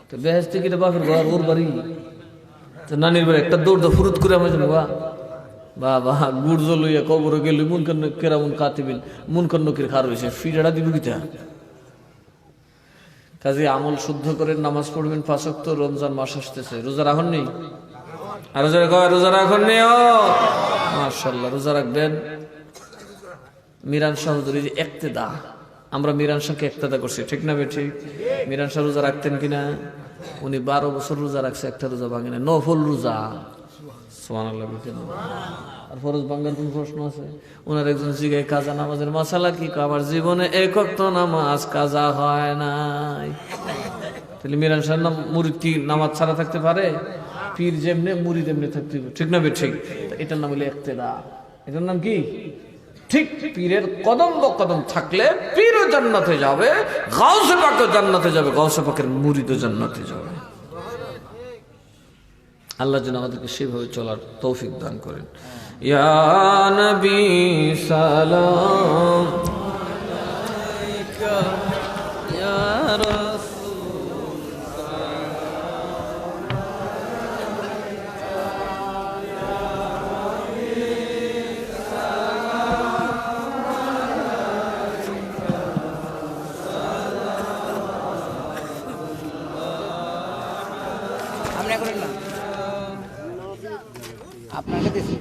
তো বেহেস্তে কিটা বাপের ঘর, ওর বাড়ি, নানির বাড়ি। একটা দৌড় ফুরুত করে আমার জন্য বাবা গুড় জলইয়া কবরে গেলে মন কন্ন কেরামন কাতিবিল মন কন্নকের খার হয়েছে, ফিরাটা দিব কিটা? কাজে আমল শুদ্ধ করে নামাজ পড়বেন 5 ওয়াক্ত। রমজান মাস আসতেছে, রোজা রাখুন নেই? আর রোজা রাখুন নেই? ও মাশাআল্লাহ, রোজা রাখবেন। মিরান শাহদের যে ইক্তেদা, আমরা মিরান শাহকে ইক্তেদা করছি, ঠিক না বেঠি? মিরান শাহ রোজা রাখতেন কিনা? উনি 12 বছর রোজা রাখছে, একটা রোজা ভাঙে না, নফল রোজা। সুবহানাল্লাহ। আর ফরজ ভাঙার কোন প্রশ্ন আছে? ওনার একজন জিগায় কাজা নামাজের মাসালা কি? আমার জীবনে এক ওয়াক্ত নামাজ কাজা হয় নাই। তাহলে মিরান শাহ নাম মুরিদ কি নামাজ ছাড়া থাকতে পারে? পীর যেমনে মুরিদ এমনি থাকতে হবে, ঠিক না ঠিক? এটার নাম হলো ইক্তেদা। এটার নাম কি? ঠিক পীরের কদম বকদম থাকলে পীরও জান্নাতে যাবে, গাউসে পাকও জান্নাতে যাবে, গাউসে পাকের মুরিদও জান্নাতে যাবে। আল্লাহ যেন আমাদেরকে সেভাবে চলার তৌফিক দান করেন। ইয়া নবী সালাম আলাইকা ইয়া আপনাকে দিছি।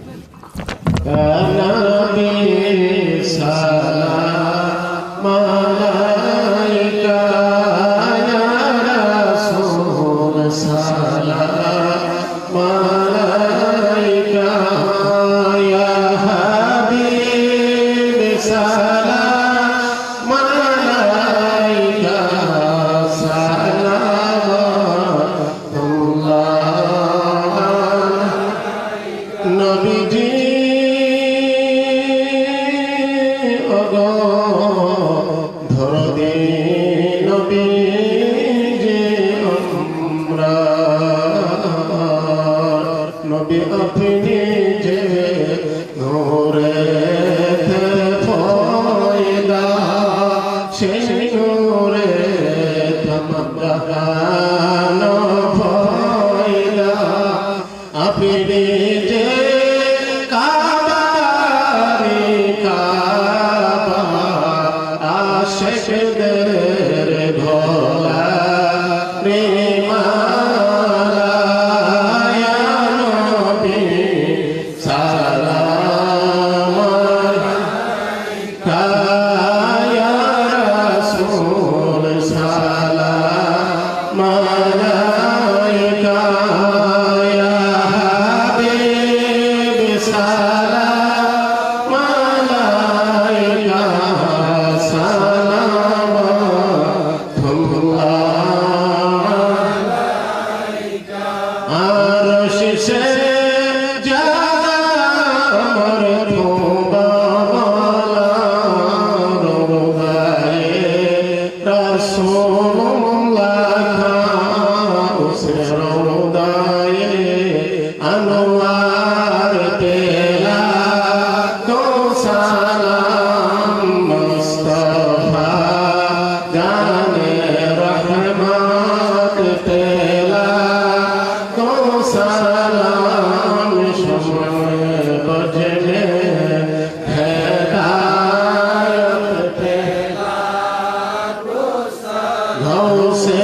गौसे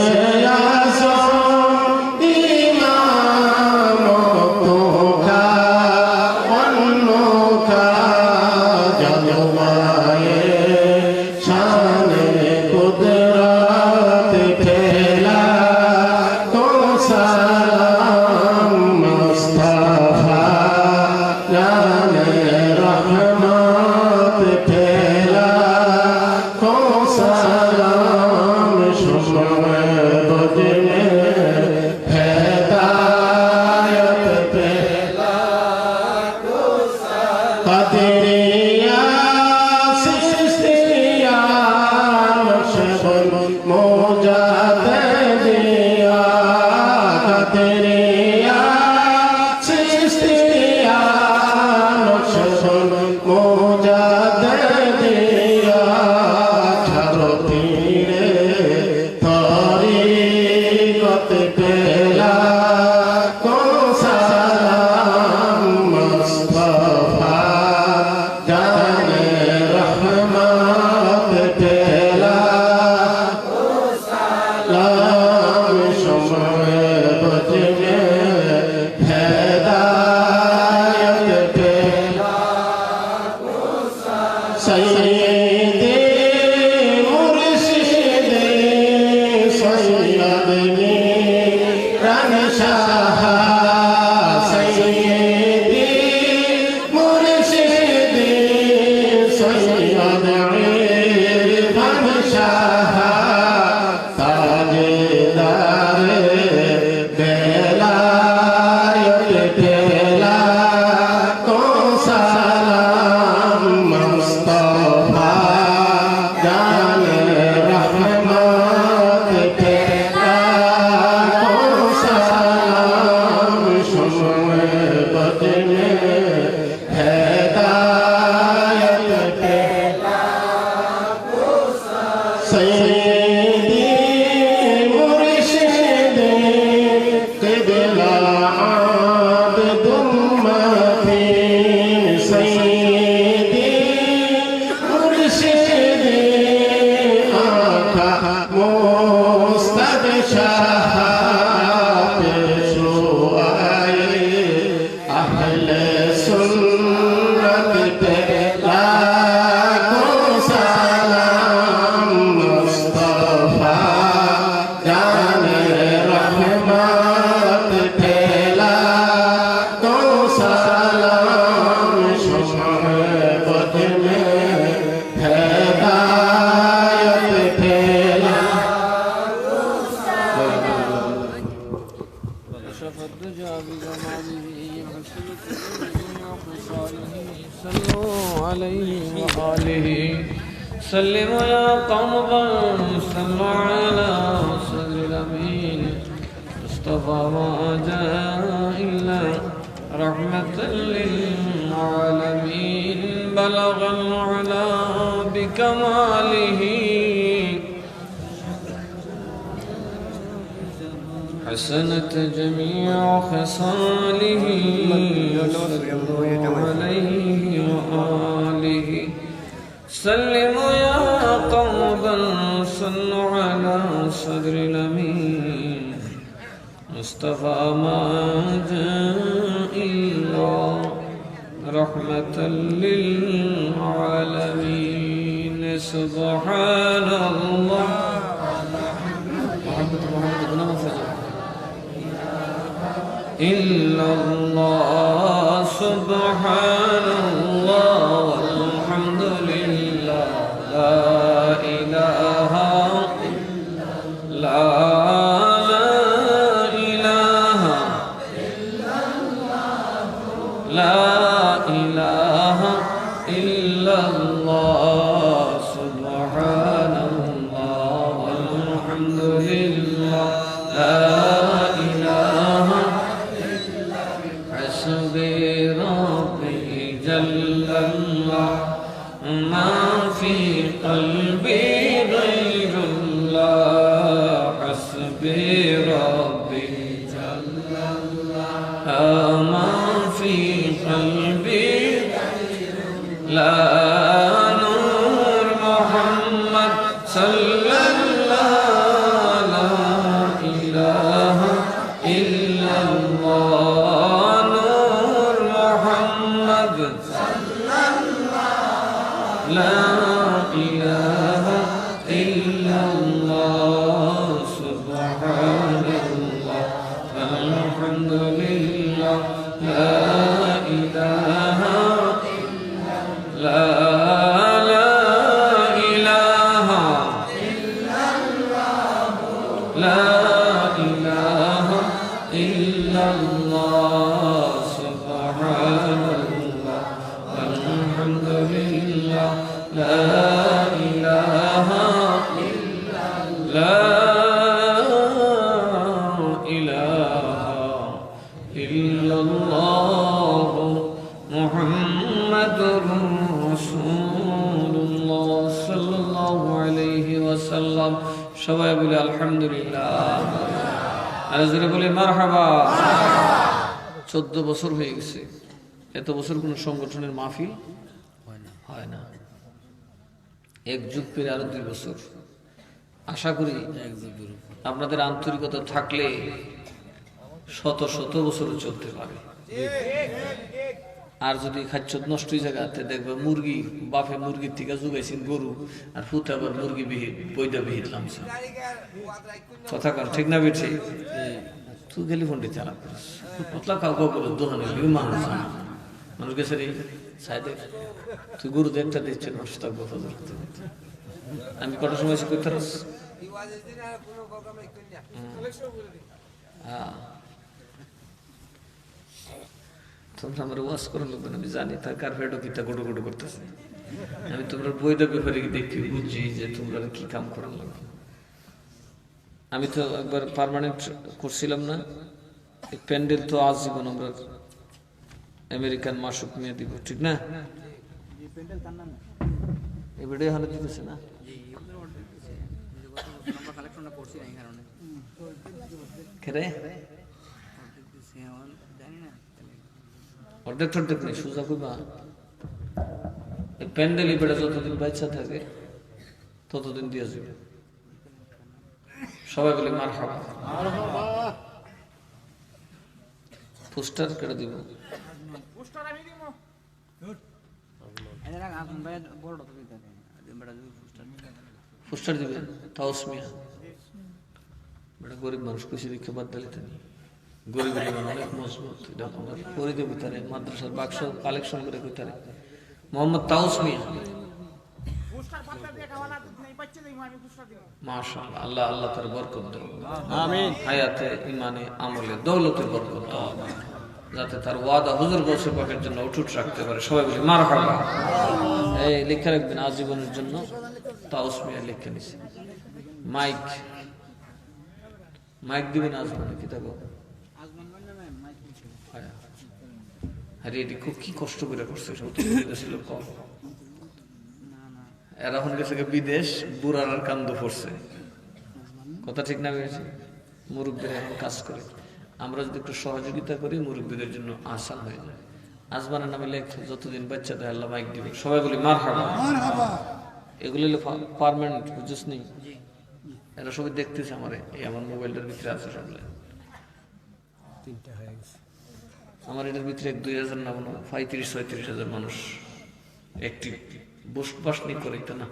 आज़म इमामतों का अनोखा जलवाए शान कुदरत फैला तो सलाम मुस्तफा जाने रहमत फैला तो सलाम शुम्र बुझ में हिदायत फैला तो कदरिया सिस्तिया नक्शबंद मुजाद्दिया कदरिया सिस्तिया नक्शबंद मुजाद्दिया चारों पीरे तरीक़त पेला को सलाम मुस्तफा जाने रहमत पेला को सलाम शुम्र बुझ में हिदायत पेला सैयदे मुर्शिदे सैयदनी रनशाह सैयदे मुर्शिदे सैयदनी रनशाह ताजदार बेलायत पेला को सलाम मुस्तफा जाने रहमत फैला को सलाम शुम्र बुझ में हिदायत फैला सैयदी मुर्शिदे क़िबला आबिदुल मतीन सैयदी मुर्शिदे आका मुस्तबशाह पेशो आए अहले सुन्नत पे लाखों सलाम मुस्तफा जाने रहमत फैला तो सलाम शुम्र बुझ में हिदायत फैला كشف الدجى بجماله حسنت جميع خصاله صلوا عليه وآله سلموا يا قوم صلوا على صدر الأمين مصطفى ما جاء إلا رحمة للعالمين بلغ العلا بكماله حسنت جميع خصاله صلوا عليه وآله سلموا يا قوم صلوا على صدر الأمين مصطفى ما جاء إلا رحمة للعالمين سبحان الله إلا الله سبحان الله والحمد لله لا إله لا إله لا إله إلا الله سبحان الله والحمد لله لا إله حسبي ربي جل الله ما في قلبي غير الله حسبي ربي جل الله ما في قلبي لا نور محمد صلى الله لا إله إلا الله سبحان الله والحمد لله لا إله إلا لا إله إلا الله محمد رسول الله صلى الله عليه وسلم সবাই বলে আলহামদুলিল্লাহ আর জোরে বলে মারহাবা 14 বছর হয়ে গেছে এত বছর কোন সংগঠনের মাহফিল হয় না এক যুগ পেরে আরো 2 বছর আশা করি আপনাদের আন্তরিকতা থাকলে শত শত বছর চলতে পারে আর যদি খাদ্য নষ্ট হয়ে জায়গাতে দেখবে মুরগি বাফে মুরগির থেকে জুগাইছেন গরু আর ফুতে আবার মুরগি বিহিত বৈধা বিহিত নামছে কথা কর ঠিক না বেঠে তুই গেলি ফোনটি চালাক করিস মতলা কাউকে বলে দোহানে মানুষ মানুষ গেছে রে সাইডে তুই গরু দেখটা দিচ্ছে মানুষ তার কথা ধরতে আমি কটার সময় এসে করতে পারস হ্যাঁ তোমরা আমার ওয়াশ করার লোক আমি জানি তার কার্পেটও কিতা গোটো গোটো করতেছে আমি তোমরা বইটা ব্যাপারে দেখি বুঝছি যে তোমরা কি কাম করার লোক আমি তো একবার পার্মানেন্ট করছিলাম না প্যান্ডেল তো আজীবন আমরা আমেরিকান মাসুক মেয়ে দিব ঠিক না এবারে হালে দিতেছে না কেরে অর্ধেক টর্ধেক নেই সুজা কইবা প্যান্ডেল এবারে যতদিন বাচ্চা থাকে ততদিন দিয়ে যাবে সবাই বলে মারহাবা পোস্টার কেটে দিব পোস্টার দিবে তাওসমিয়া বড় গরিব মানুষ খুশি দেখে বাদ দিতে নেই গরিব অনেক মজবুত এটা আমরা করে দেব ভিতরে মাদ্রাসার বাক্স কালেকশন করে ভিতরে মোহাম্মদ তাওসমিয়া মাশাআল্লাহ আল্লাহ আল্লাহ তার বরকত দাও আমিন হায়াতে ইমানে আমলে দৌলতে বরকত দাও যাতে তার ওয়াদা হুজুর গৌসে পাকের জন্য অটুট রাখতে পারে সবাই বলি মারহাবা এই লেখা রাখবেন আজীবনের জন্য তাওসমিয়া লিখে নিছে মাইক মাইক দিবেন আজমানে কি থাকো আরে এটি খুব কি কষ্ট করে করছে ছিল কম এরা এখন গেছে বিদেশ বুড়ার আর কান্দ পড়ছে কথা ঠিক না বেশি মুরব্বীরা এখন কাজ করে আমরা যদি একটু সহযোগিতা করি মুরব্বীদের জন্য আসান হয়ে যায় আজমানের নামে লেখ যতদিন বাচ্চা দেয় আল্লাহ মাইক দিবে সবাই বলি মারহাবা এগুলো পার্মানেন্ট বুঝছিস নি এরা সবাই দেখতেছে আমার এই আমার মোবাইলটার ভিতরে আছে সবগুলো আমার এটার ভিতরে 2000 না 35-36 মানুষ অ্যাক্টিভ বসবাস নিয়ে করে এটা না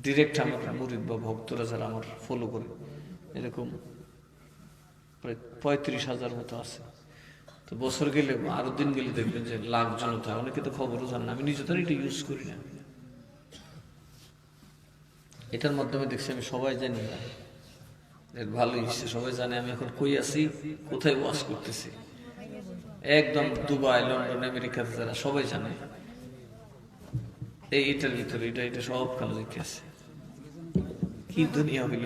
ডিরেক্ট আমার মুরিদ বা ভক্তরা যারা আমার ফলো করে এরকম প্রায় 35,000 মতো আছে তো বছর গেলে আরো দিন গেলে দেখবেন যে লাখ জনতা অনেকে তো খবরও জান না আমি নিজে তার এটা ইউজ করি না এটার মাধ্যমে দেখছি আমি সবাই জানি না ভালোই হচ্ছে সবাই জানে আমি এখন কই আছি কোথায় ওয়াজ করতেছি একদম দুবাই লন্ডন আমেরিকাতে যারা সবাই জানে এইটার ভিতরে এটা সব কালো দেখে আছে কি দুনিয়া হইল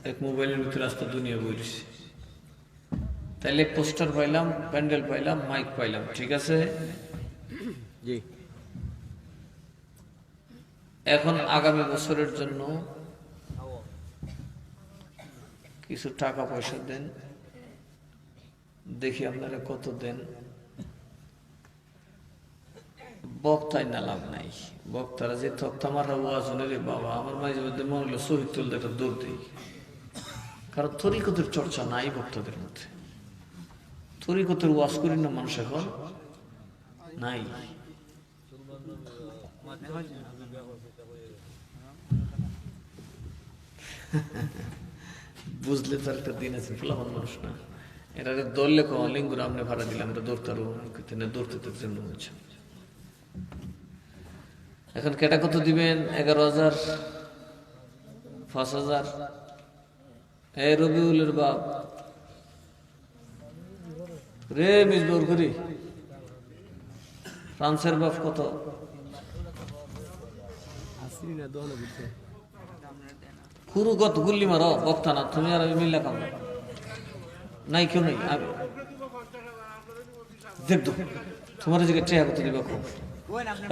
এক মোবাইলের ভিতরে আসতে দুনিয়া বইছে তাইলে পোস্টার পাইলাম প্যান্ডেল পাইলাম মাইক পাইলাম ঠিক আছে জি এখন আগামী বছরের জন্য কিছু টাকা পয়সা দেন দেখি আপনারা কত দেন বক্তায় না লাভ নাই বক্তারা যে তক্তা মারা ওয়াজনের বাবা আমার মাঝে মধ্যে মনে হলো শহীদ তুলতে একটা দৌড় দিই কারণ তরিকতের চর্চা নাই বক্তাদের মধ্যে তরিকতের ওয়াজ করি না মানুষ এখন নাই বুঝলে তো একটা দিন আছে ফলাফল মানুষ না এটা দৌড়লে লিঙ্গুর আপনি ভাড়া দিলাম এটা দৌড়তারও দৌড়তে জন্য হচ্ছে এখন কেটা কত দিবেন 11,000 5,000 এ রবিউলের বাপ রে মিসবর করি ফ্রান্সের বাপ কত খুরু কত গুল্লি মারো বক্তা না তুমি আর আমি মিল্লা খাবো নাই কেউ নেই দেখতো তোমার যে চেহারা করতে দিবা খুব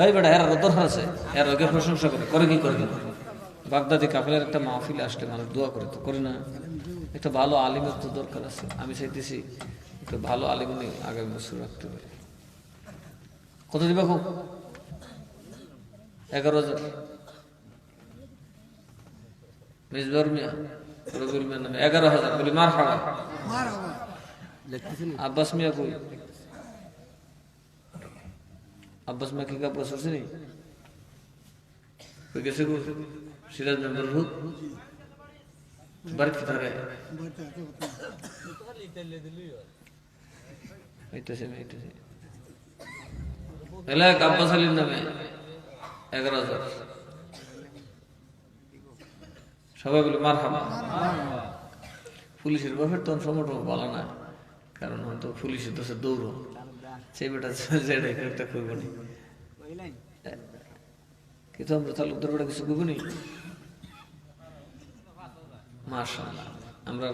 এই বেটা এর দরকার আছে এর আগে প্রশংসা করে কি করে বাগদাদি কাফেলার একটা মাহফিল আসলে মানুষ দোয়া করে তো করে না একটা ভালো আলিমের তো দরকার আছে আমি চাইতেছি একটা ভালো আলিম নেই আগামী বছর রাখতে পারি কত দিবা খুব 11,000 মিসবার মিয়া রবিউল মিয়ার নামে 11,000 বলি মার খাওয়া আব্বাস মিয়া কই আব্বাস মিয়া কি কাপ করছে নি কই গেছে গো সিরাজ মেম্বার হুক বাড়ি থাকে এইটাছে এলাক আব্বাস আলীর নামে 11,000 সবাই বলি মার হাবা পুলিশের বাপের তখন সমটম বলা না কারণ হয়তো পুলিশের দোষে দৌড় সেই বেটা যেটাই একটা করব না কিন্তু আমরা তালুকদার বেটা কিছু করবো নি মাশাআল্লাহ আমরা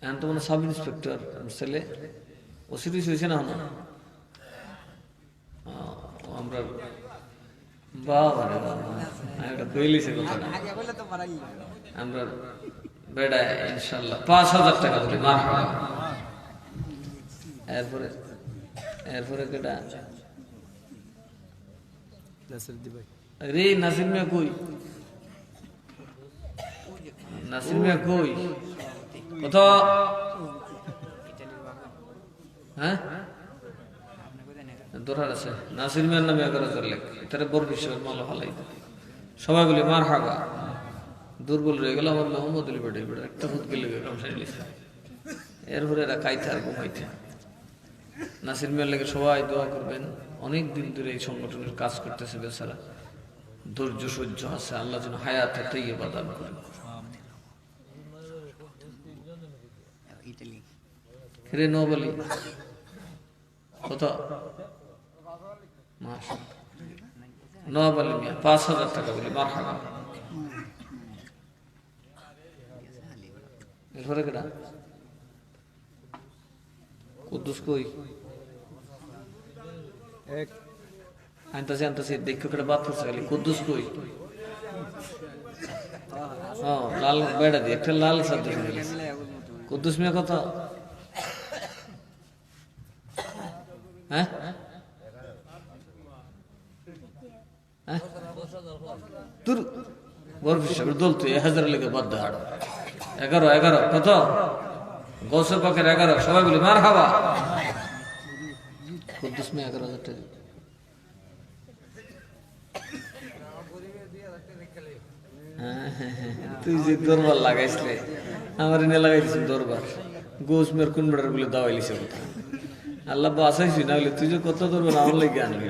এখন তো মানে সাব ইন্সপেক্টর ছেলে ওসি হয়েছে না আমরা বাবা রে বাবা এটা কইলি সে কথা না আমরা বেড়া ইনশাআল্লাহ 5,000 টাকা দিলে মারহাবা এরপরে কেটা রে নাসির মিয়া কই কত হ্যাঁ দরকার আছে নাসির মিয়ার নামে 11,000 লেখ এটারে বড় বিষয় মাল হালাই সবাই বলি মার হাবা দুর্বল রয়ে গেল আমার মোহাম্মদ আলী বেড়ে একটা খুদ গেলে কাম সাইলিস এরপরে এরা কাইতে আর ঘুমাইতে নাসির মিয়ার লেগে সবাই দোয়া করবেন অনেক দিন ধরে এই সংগঠনের কাজ করতেছে বেচারা ধৈর্য সহ্য আছে আল্লাহ যেন হায়াতে তাইয়্যিবা দান করেন রে নো বলি কত নবালি মিয়া 5,000 টাকা বলি মারহাবা এরপরে কেটা কুদ্দুস কই আনতাছি দেখো কেটা বাদ করছে খালি কুদ্দুস কই লাল বেড়া দিয়ে একটা লাল সাদ্দ কুদ্দুস মিয়া কত হ্যাঁ তোর বড় হিসাবে দল তুই 1,000 লেগে বাদ দে 11 কত গৌসের পাকের 11 সবাই বলি মার খাবা কুদ্দুস মিয়া 11,000 টাকা তুই যে দরবার লাগাইছিলে আমার এনে লাগাইছিস দরবার গোস মেয়ের কোন বেড়ার বলে দাওয়াইলিছে কথা আল্লাহ বাসাইছি না বলে তুই যে কত দরবার আমার লেগে আনবি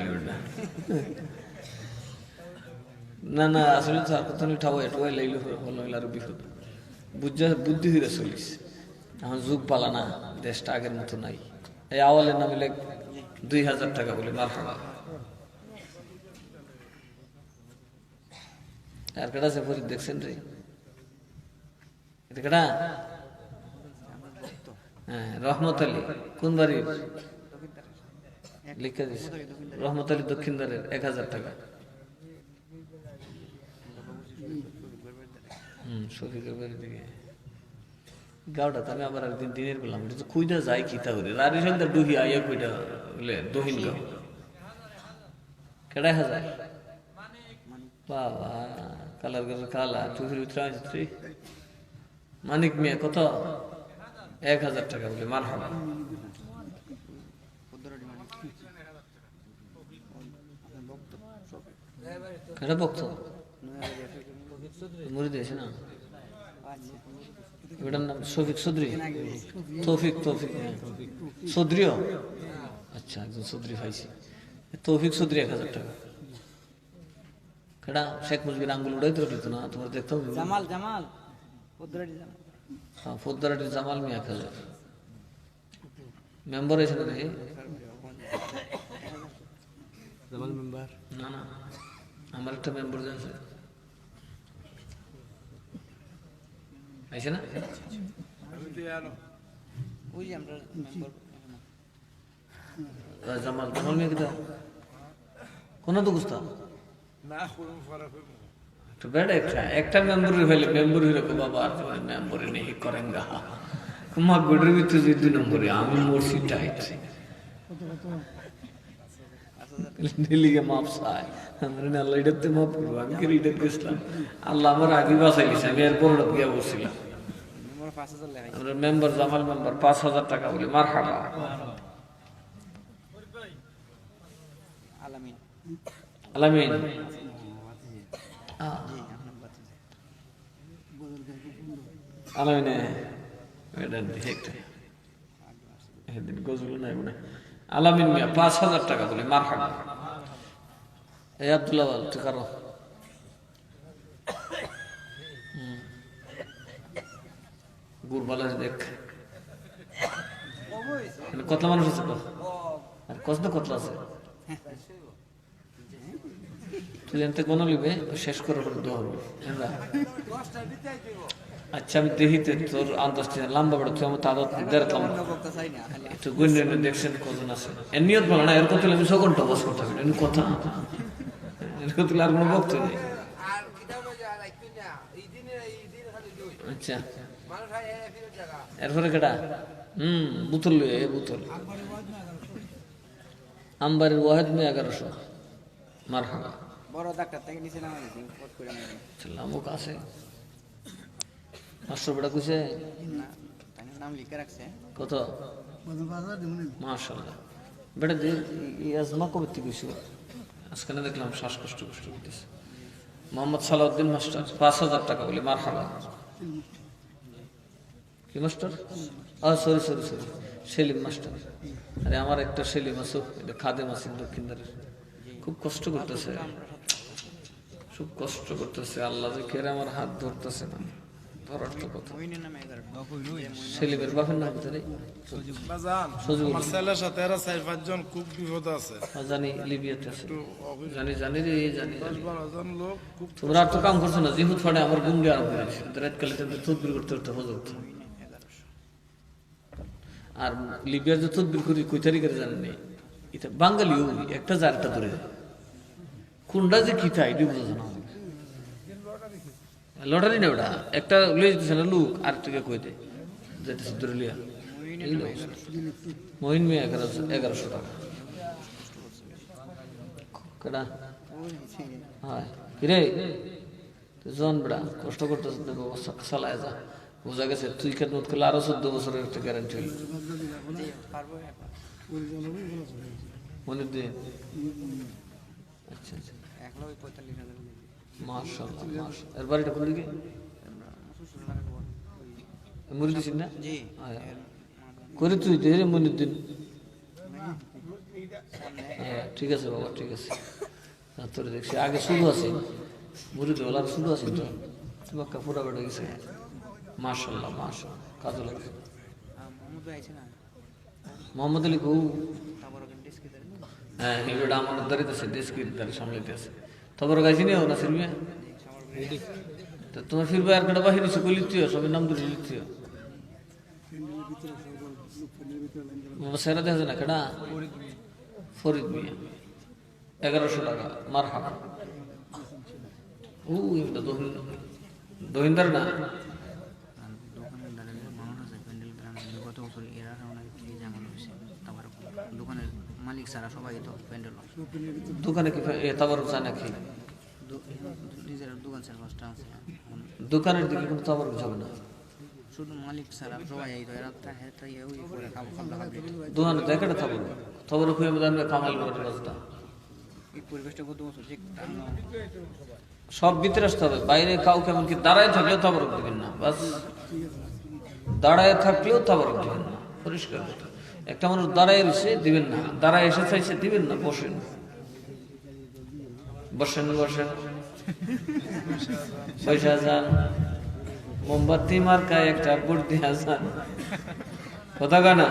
না আসলে কথা ঠাওয়াই ঠাওয়াই লাইলে ভালো হইলে আরো বিপদ বুদ্ধি হইলে চলিস এখন যুগ পালা না দেশটা আগের মতো নাই এই আওয়ালের নামে 2,000 টাকা বলে মার খাওয়া আর কেটা আছে ফরিদ দেখছেন রে এটা কেটা হ্যাঁ রহমত আলী কোন বাড়ির লিখে দিচ্ছে রহমত আলী দক্ষিণদারের 1,000 টাকা শফিকের বাড়ি থেকে গাওটা আমি আবার একদিন দিনের বললাম এটা তো খুঁজা যায় কি তা করে রারি সন্ধ্যা ডুহি আইয়া কইটা বলে দহিন গাও কেডাই হাজার বাবা কালার কালা চুহির ভিতরে মানিক মিয়া কত 1,000 টাকা বলে মার হাবা কেডা বক্ত মুড়ি দিয়েছে না এটার নাম শফিক চৌধুরী তৌফিক চৌধুরীও আচ্ছা একজন চৌধুরী পাইছি তৌফিক চৌধুরী 1,000 টাকা কেডা শেখ মুজিবের আঙ্গুল উড়াই তো দিত না তোমার দেখতাম ফোদ্দারাটি জামাল মিয়া খেলে মেম্বার হয়েছে নাকি জামাল মেম্বার না না আমার একটা মেম্বার আছে আইছে না জামাল জামাল মিয়া কিতা কোন তো গুস্তা তো বেড়া একটা মেম্বরি হইলে মেম্বরি হইলে বাবা আর তোমার মেম্বরি নেই করেঙ্গা মা গুড়ের ভিতরে যে 2 নম্বরে আমি মরছি টাইট দিলিগে মাপ চাই আমার আল্লাহ এটাতে মাপ করবো আমি কি রিটার গেছিলাম আল্লাহ আমার আগে বাঁচাই গেছে আমি এরপর গিয়ে বসছিলাম আমরা মেম্বার জামাল মেম্বার 5,000 টাকা বলি মার খাবা আলামিন আলামিনে এটা দেখতে এদিন গজল নাই মনে আলামিন মিয়া 5,000 টাকা বলি মার খাবা এই আব্দুল্লাহ তুই কারো গুরবালা দেখ কতলা মানুষ আছে আর কতলা আছে তুই জানতে কোন লিবে শেষ করে দোয়া হবে আচ্ছা আমি দেখি তোর আন্দাজ লম্বা বড় তুই আমার তাদের দেখলাম একটু গুণে দেখছেন কজন আছে এর নিয়ত ভালো না এর কথা আমি সকলটা বস করতে হবে এর কথা এর কথা আর কোনো বক্তব্য নেই আচ্ছা এরপরে কেটা বুতল বুতল আম্বারের ওয়াহেদ মে 1100 মারহাবা বড় ডাক্তার থেকে নিচে নামাই দিই ফট করে নামাই লামুক আছে মাস্টার বড় কইছে না তাই নাম লিখে রাখছে কত মাশাআল্লাহ বেটা এই আজমা কবে থেকে কইছো আজকে না দেখলাম শ্বাসকষ্ট কষ্ট করতেছে মোহাম্মদ সালাউদ্দিন মাস্টার 5,000 টাকা বলি মারহাবা কি মাস্টার সরি সেলিম মাস্টার আরে আমার একটা সেলিম আছে এটা খাদেম আছে দক্ষিণদারের খুব কষ্ট করতেছে আল্লাহ যে কেরে আমার হাত ধরতেছে না ধরার তো কথা মইনের নামে 11 সেলিমের বাপের নাম ধরে আমার ছেলের সাথে এরা 4-5 জন খুব বিপদ আছে জানি লিবিয়াতে আছে জানি রে জানি 10-12 জন লোক খুব তোমরা আর তো কাম করছো না জিহুদ ফাড়ে আমার গুন্ডে আরম্ভ হয়েছে রাতকালে তদবির করতে হজর আর লিবিয়ার যে তদবির করি কই তারিখের জানেন নেই এটা বাঙালিও একটা জারটা ধরে কোনটা যে কি তাই বুঝা জানা লটারি না ওটা একটা লয়ে যেতেছে না লোক আর থেকে কই দেয় যেতেছে ধরে লিয়া মহিন মেয়ে 1100 টাকা কেডা হয় কিরে জন বড়া কষ্ট করতেছে ব্যবস্থা চালায় যা বোঝা গেছে তুই খেদমত করলে আরো 14 বছরের একটা গ্যারান্টি হইল পারবো একবার মনে দিন আচ্ছা একলা ওই 45,000 মাশাআল্লাহ এর বাড়িটা কোন দিকে মুরিদিন না জি করে তুই দেরে মনিদ্দিন ঠিক আছে বাবা ঠিক আছে তোর দেখছি আগে শুরু আছে মুরিদ ওলার শুরু আছে তো তোমার কাপড়া বেড়ে গেছে মাশাআল্লাহ কাজল লাগছে মোহাম্মদ আইছে না মোহাম্মদ আলী গৌ তারপর ডিস্কি ধরে হ্যাঁ এবার আমার দাঁড়িয়েছে ডিস্কির দাঁড়ি সামলাইতেছে তারপর গাইছি নিও না সিলমিয়া তো তোমার ফিরবে আর কটা বাহির এসে লিখতেও সবাই নাম ধরে লিখতেও সেরা দেখা যায় না কেডা ফরিদ মিয়া 1100 টাকা মার হাবা এটা দহিন্দার না দোকানের মানুষ আছে প্যান্ডেল গত বছর এরা কি জামাল হয়েছে তারপর দোকানের মালিক সারা সবাই তো প্যান্ডেল দোকানে কি তাবার চায় নাকি নিজের দোকান স্যার পাঁচটা আছে দোকানের দিকে কোনো তাবার যাবে না শুধু মালিক সারা সবাই এই তো এরা তাই ওই করে খাওয়া দোকানে দেখাটা থাকবে তাবার খুঁজে জানবে কামাল করে রাস্তা এই পরিবেশটা গত বছর যে সব ভিতরে আসতে হবে বাইরে কাউকে এমনকি দাঁড়ায় থাকলেও তাবারক দিবেন না বাস দাঁড়ায় থাকলেও তাবারক দিবেন না পরিষ্কার কথা একটা মানুষ দাঁড়ায় এসে দিবেন না দাঁড়ায় এসে চাইছে দিবেন না বসেন বসে যান মোমবাতি মার্কায় একটা ভোট দিয়ে যান, কথা কানা।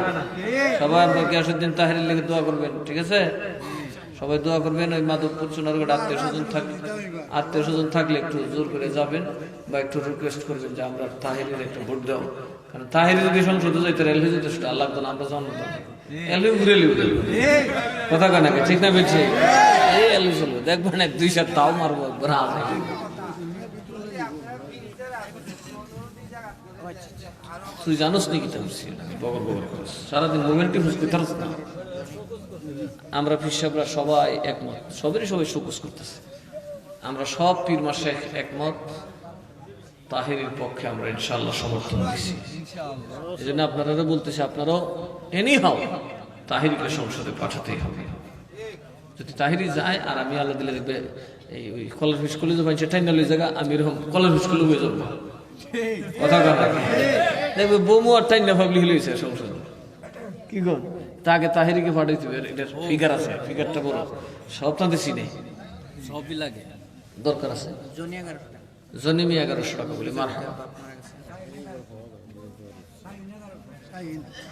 সবাই আমরা গিয়াসউদ্দিন তাহেরের লেগে দোয়া করবেন, ঠিক আছে? সবাই দোয়া করবেন। ওই মাধবপুর সোনারগড় আত্মীয় স্বজন থাকলে একটু জোর করে যাবেন বা একটু রিকোয়েস্ট করবেন যে আমরা তাহেরের একটা ভোট দাও। কারণ তাহের যদি সংসদে যাইতে রেলওয়ে যেতে সেটা আল্লাহ তো আমরা জানো না, এলওয়ে ঘুরে লিখবে, কথা কানাকে, ঠিক না বেছে? এই এলওয়ে চলবে, দেখবেন এক দুই সাত তাও মারবো একবার। তুই জানোস নি কি করছি, বগর বগর করিস সারাদিন, মোমেন্টে বুঝতে পারছ না। আমরা পিসাবরা সবাই একমত, সবাই শোকস করতেছে। আমরা সব পীর মাসে একমত, তাহেরের পক্ষে আমরা ইনশাআল্লাহ সমর্থন দিচ্ছি। এই জন্য আপনারা বলতেছে, আপনারাও এনি হাও তাহেরকে সংসদে পাঠাতেই হবে। যদি তাহেরি যায় আর আমি আল্লাহ দিলে দেখবে এই ওই কলার ফিস কলেজে পাইছে টাইনাল জায়গা, আমি এরকম কলার ফিস কলেজ হয়ে যাবো, কথা কথা দেখবে বমু আর টাইনা ভাবলি হয়েছে সংসদে। কি গো, তাকে তাহেরিকে পাঠাইতে হবে, এটার ফিগার আছে, ফিগারটা বড়, সব তাদের চিনে, সবই লাগে, দরকার আছে। জনিমি 1100 টাকা বলে মার হাবা,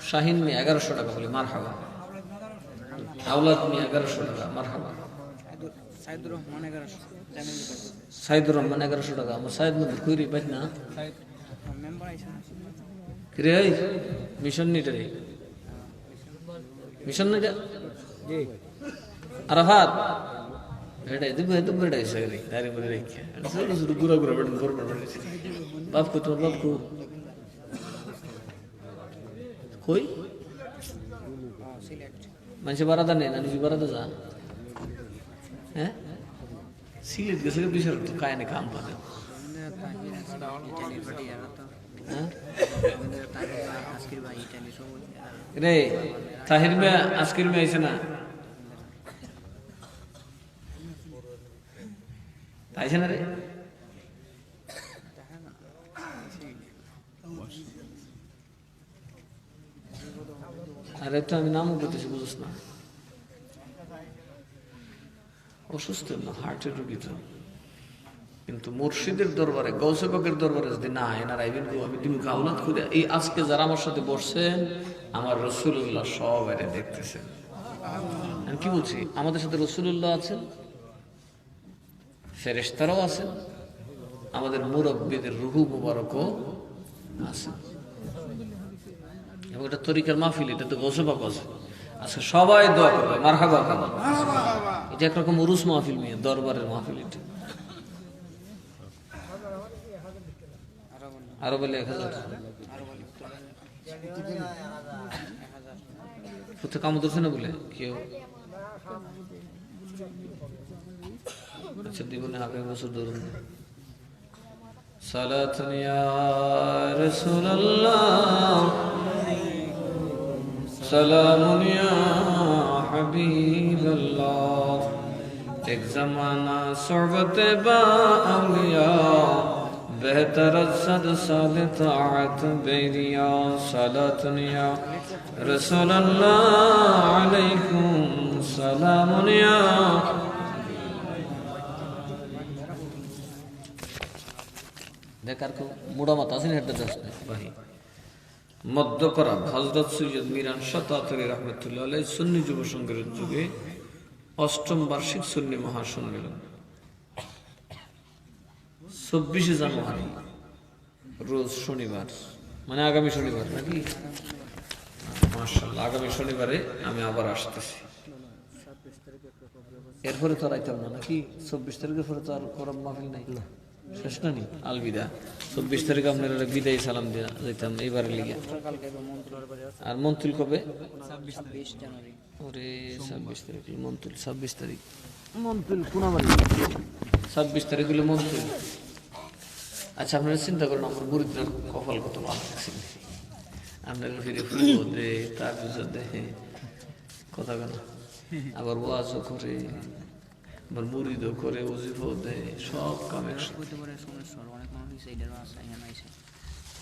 শাহিন মি 1100 টাকা বলে মার হাবা, আওলাদ মি 1100 টাকা মার হাবা, সাইদুর রহমান 1100 টাকা। আমার সাইদ মধ্যে কইরি পাই না কিরে, এই মিশন নিটা রে, মিশন নিটা আরাফাত বেড়াই দেবো, এত বেড়াই সারি দাঁড়ি মরে রেখে শুধু ঘুরা ঘুরা বেড়ান ঘর বেড়াইছে। বাপকু তোর বাপকু কই মানুষে বারাদা নেই না, নিজে বারাদা যা। হ্যাঁ, সিলেট গেছে বিশাল তো কায়নে কাম পাবে। রে তাহির মিয়া আজকের মিয়া আইছে না, আইছে না রে? আরে তো আমি নামও করতেছি, বুঝছ না? অসুস্থ না, হার্টের রোগী তো, কিন্তু মুর্শিদের দরবারে, গৌসে পাকের দরবারে যদি না এনার আইবেন গো, আমি তুমি গাউলাত করে এই আজকে যারা আমার সাথে বসছেন, আমার রসুল্লাহ সব এটা দেখতেছেন। আমি কি বলছি, আমাদের সাথে রসুল্লাহ আছেন, ফেরেশতারাও আছেন, আমাদের মুরব্বীদের রুহু মুবারকও আছেন। এবং এটা তরিকার মাহফিল, এটা তো গৌসে পাক আছে। আচ্ছা সবাই দোয়া করবে মারহাবা, এটা একরকম উরুস মাহফিল নিয়ে, দরবারের মাহফিল। এটা আরো বলে 1000 কোথায় কাম ধরছে না বলে কেউ, আচ্ছা দিব না, আগামী বছর ধরুন। সালাতুন ইয়া রাসূলুল্লাহ, সালামুন ইয়া হাবিবাল্লাহ, এক জামানা সোহবতে বা আউলিয়া, বেহতর সদ সাল তাআত বেরিয়া, সালাতুন ইয়া রাসূলুল্লাহ আলাইকুম সালামুন ইয়া। দেখার খুব মোড়া মাথা আছে না, হেঁটে যাস না ভাই। মধ্যকরা হযরত সৈয়দ মিরান শতাতরি রহমতুল্লাহ আলাইহি সুন্নি যুব সংঘের যুগে ৮ম বার্ষিক সুন্নি মহাসম্মেলন ২৪শে জানুয়ারি রোজ শনিবার, মানে আগামী শনিবার নাকি? মাশাআল্লাহ, আগামী শনিবারে আমি আবার আসতেছি। এরপরে তো রাইতাম না নাকি? ২৪ তারিখের পরে তো আর করম মাহফিল নাই, শেষ না নি, আলবিদা। ২৪ তারিখে আপনারা বিদায় সালাম দিয়ে যাইতাম এইবার লিগে। আর মন্তুল কবে? ২৬ জানুয়ারি। ওরে ২৬ তারিখ মন্তুল, ২৬ তারিখ মন্তুল কোনাবাড়ি, ২৬ তারিখ হলো মন্তুল। আচ্ছা আপনারা চিন্তা করেন আমার মুরিদদের কপাল কত ভালো লাগছেন, আপনারা ফিরে ফুল দে, তার বুঝে দেখে কথা কেন, আবার ওয়াজও করে, আবার মুরিদও করে, ওজিফও দেয়, সব কাম একসাথে।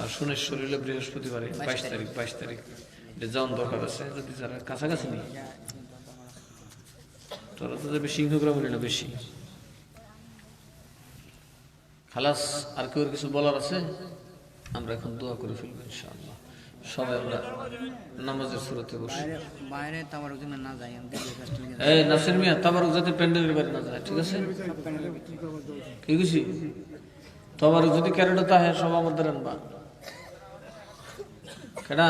আর সোনেশ্বর হইলে বৃহস্পতিবারে ২২ তারিখ, ২২ তারিখ যাওয়ার দরকার আছে, যদি যারা কাছাকাছি নেই। তোরা তো যাবে সিংহগ্রাম হলে না বেশি। খালাস, আর কেউ কিছু বলার আছে? আমরা এখন দোয়া করে ফেলবো ইনশাআল্লাহ। সবাই আমরা নামাজের সুরতে বসি। বাইরে তাবার জন্য না যাই আমি দেখি কাস্টমার এই নাসির মিয়া, তাবারুক যাতে প্যান্ডেলের বাইরে না যায়, ঠিক আছে? কি কিছু তাবারুক যদি ক্যারেটে তাহে সব আমাদের আনবা কেডা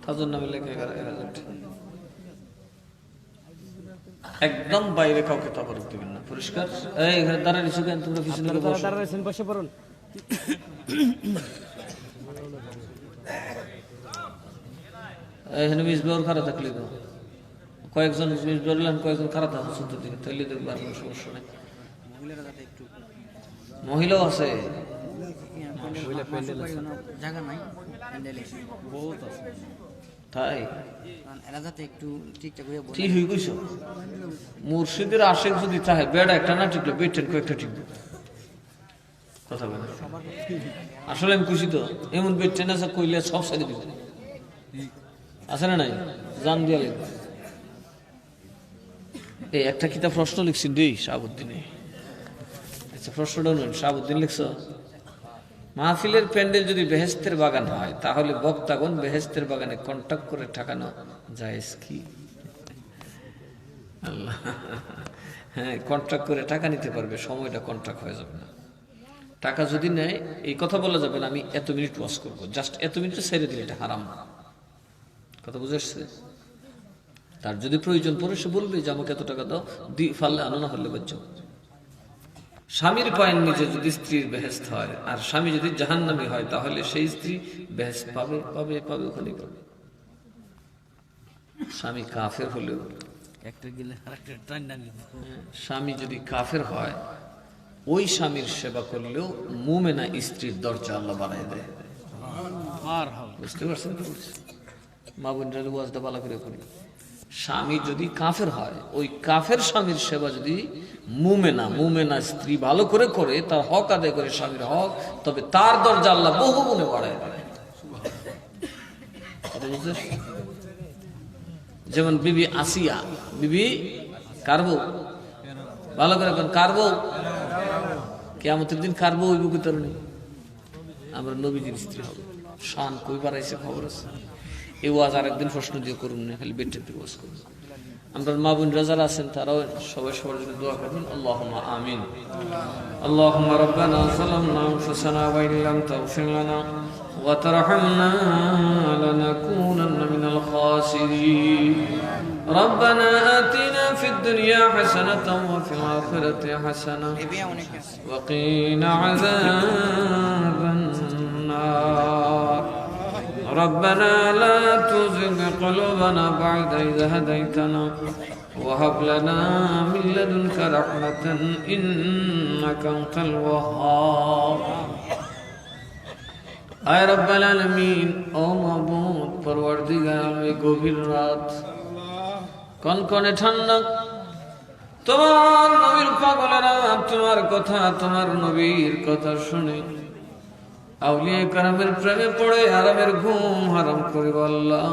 তাজুর নামে লেখে একদম বাইরে কাউকে তাবারুক দিবেন না, পরিষ্কার। এই এখানে দাঁড়ায় নিছো কেন তোমরা? কিছু লাগে বসে পড়ুন। এখানে মিসবাউর খারাপ থাকলে তো কয়েকজন মিসবাউর কয়েকজন খারাপ থাকবে শুনতে দিকে, তাইলে দেখবে আর কোনো সমস্যা নেই। মহিলারা যাতে একটু মহিলাও আছে, জায়গা নাই প্যান্ডেলে বহুত আছে, তাই এরা যাতে একটু ঠিকঠাক হয়ে বসে। ঠিক হয়ে গেছ। মুর্শিদের আশেক যদি চাহে বেড়া একটা না টিকলো বেটেন কয়েকটা টিকবে, কথা বলে। আসলে আমি খুশি তো, এমন বেটেন আছে কইলে সব সাইডে দিবে, আছে না নাই? জান দিয়া লিখবে। এই একটা কিতাব প্রশ্ন লিখছি দিই শাহাবুদ্দিনে, আচ্ছা প্রশ্নটা নয়, শাহাবুদ্দিন লিখছ মাহফিলের প্যান্ডেল যদি বেহেস্তের বাগান হয় তাহলে বক্তাগণ বেহেস্তের বাগানে কন্ট্যাক্ট করে ঠাকানো জায়েজ কি? আল্লাহ, হ্যাঁ কন্ট্রাক্ট করে টাকা নিতে পারবে, সময়টা কন্ট্রাক্ট হয়ে যাবে না। টাকা যদি নেয় এই কথা বলা যাবে না আমি এত মিনিট ওয়াশ করবো, জাস্ট এত মিনিটে ছেড়ে দিলে এটা হারাম, কথা বুঝে আসছে? তার যদি প্রয়োজন পড়ে সে বলবে যে আমাকে এত টাকা দাও, দি ফাললে আনো, না হলে বাচ্চা। স্বামীর পায়ের নিচে যদি স্ত্রীর বেহেস্ত হয় আর স্বামী যদি জাহান্নামী হয় তাহলে সেই স্ত্রী বেহেস্ত পাবে পাবে পাবে, ওখানে পাবে। স্বামী কাফের হলেও, স্বামী যদি কাফের হয় ওই স্বামীর সেবা করলেও মুমেনা স্ত্রীর দরজা আল্লাহ বাড়ায় দেয়। বুঝতে পারছেন? মা বোনরা ওয়াজটা ভালো করে করি। স্বামী যদি কাফের হয় ওই কাফের স্বামীর সেবা যদি মুমেনা স্ত্রী ভালো করে করে, তার হক আদায় করে স্বামীর হক, তবে তার দরজা আল্লাহ বহু গুণে বাড়ায় দেয়। যেমন বিবি আসিয়া, বিবি কারবো, ভালো করে কারবো, কিয়ামতের দিন কারবো ওই বুকে তরুণী, আমরা নবীজির স্ত্রী হবো। শান কই বাড়াইছে খবর আছে। এই ওয়াজ আর একদিন প্রশ্ন দিয়ে করুন না, খালি বেটের ওয়াজ করুন। আমরা মা বোন যারা আছেন তারাও সবাই সবার জন্য দোয়া করবেন। আল্লাহুম্মা আমিন। আল্লাহুম্মা রাব্বানা যালামনা আনফুসানা ওয়া ইল্লাম তাগফির লানা ওয়া তারহামনা লানাকুনান্না মিনাল খাসিরিন। ربنا آتنا في الدنيا حسنة وفي الآخرة حسنة وقنا عذاب النار. ربنا لا تزغ قلوبنا بعد إذ هديتنا وهب لنا من لدنك رحمة إنك أنت الوهاب. আয় রব্বাল আলামিন, ও মাবুদ পরওয়ারদিগার, এই গভীর রাত কনকনে ঠান্ডা, তোমার নবীর পাগলেরা তোমার কথা, তোমার নবীর কথা শুনে আউলিয়া কারামের প্রেমে পড়ে আরামের ঘুম হারাম করে আল্লাহ।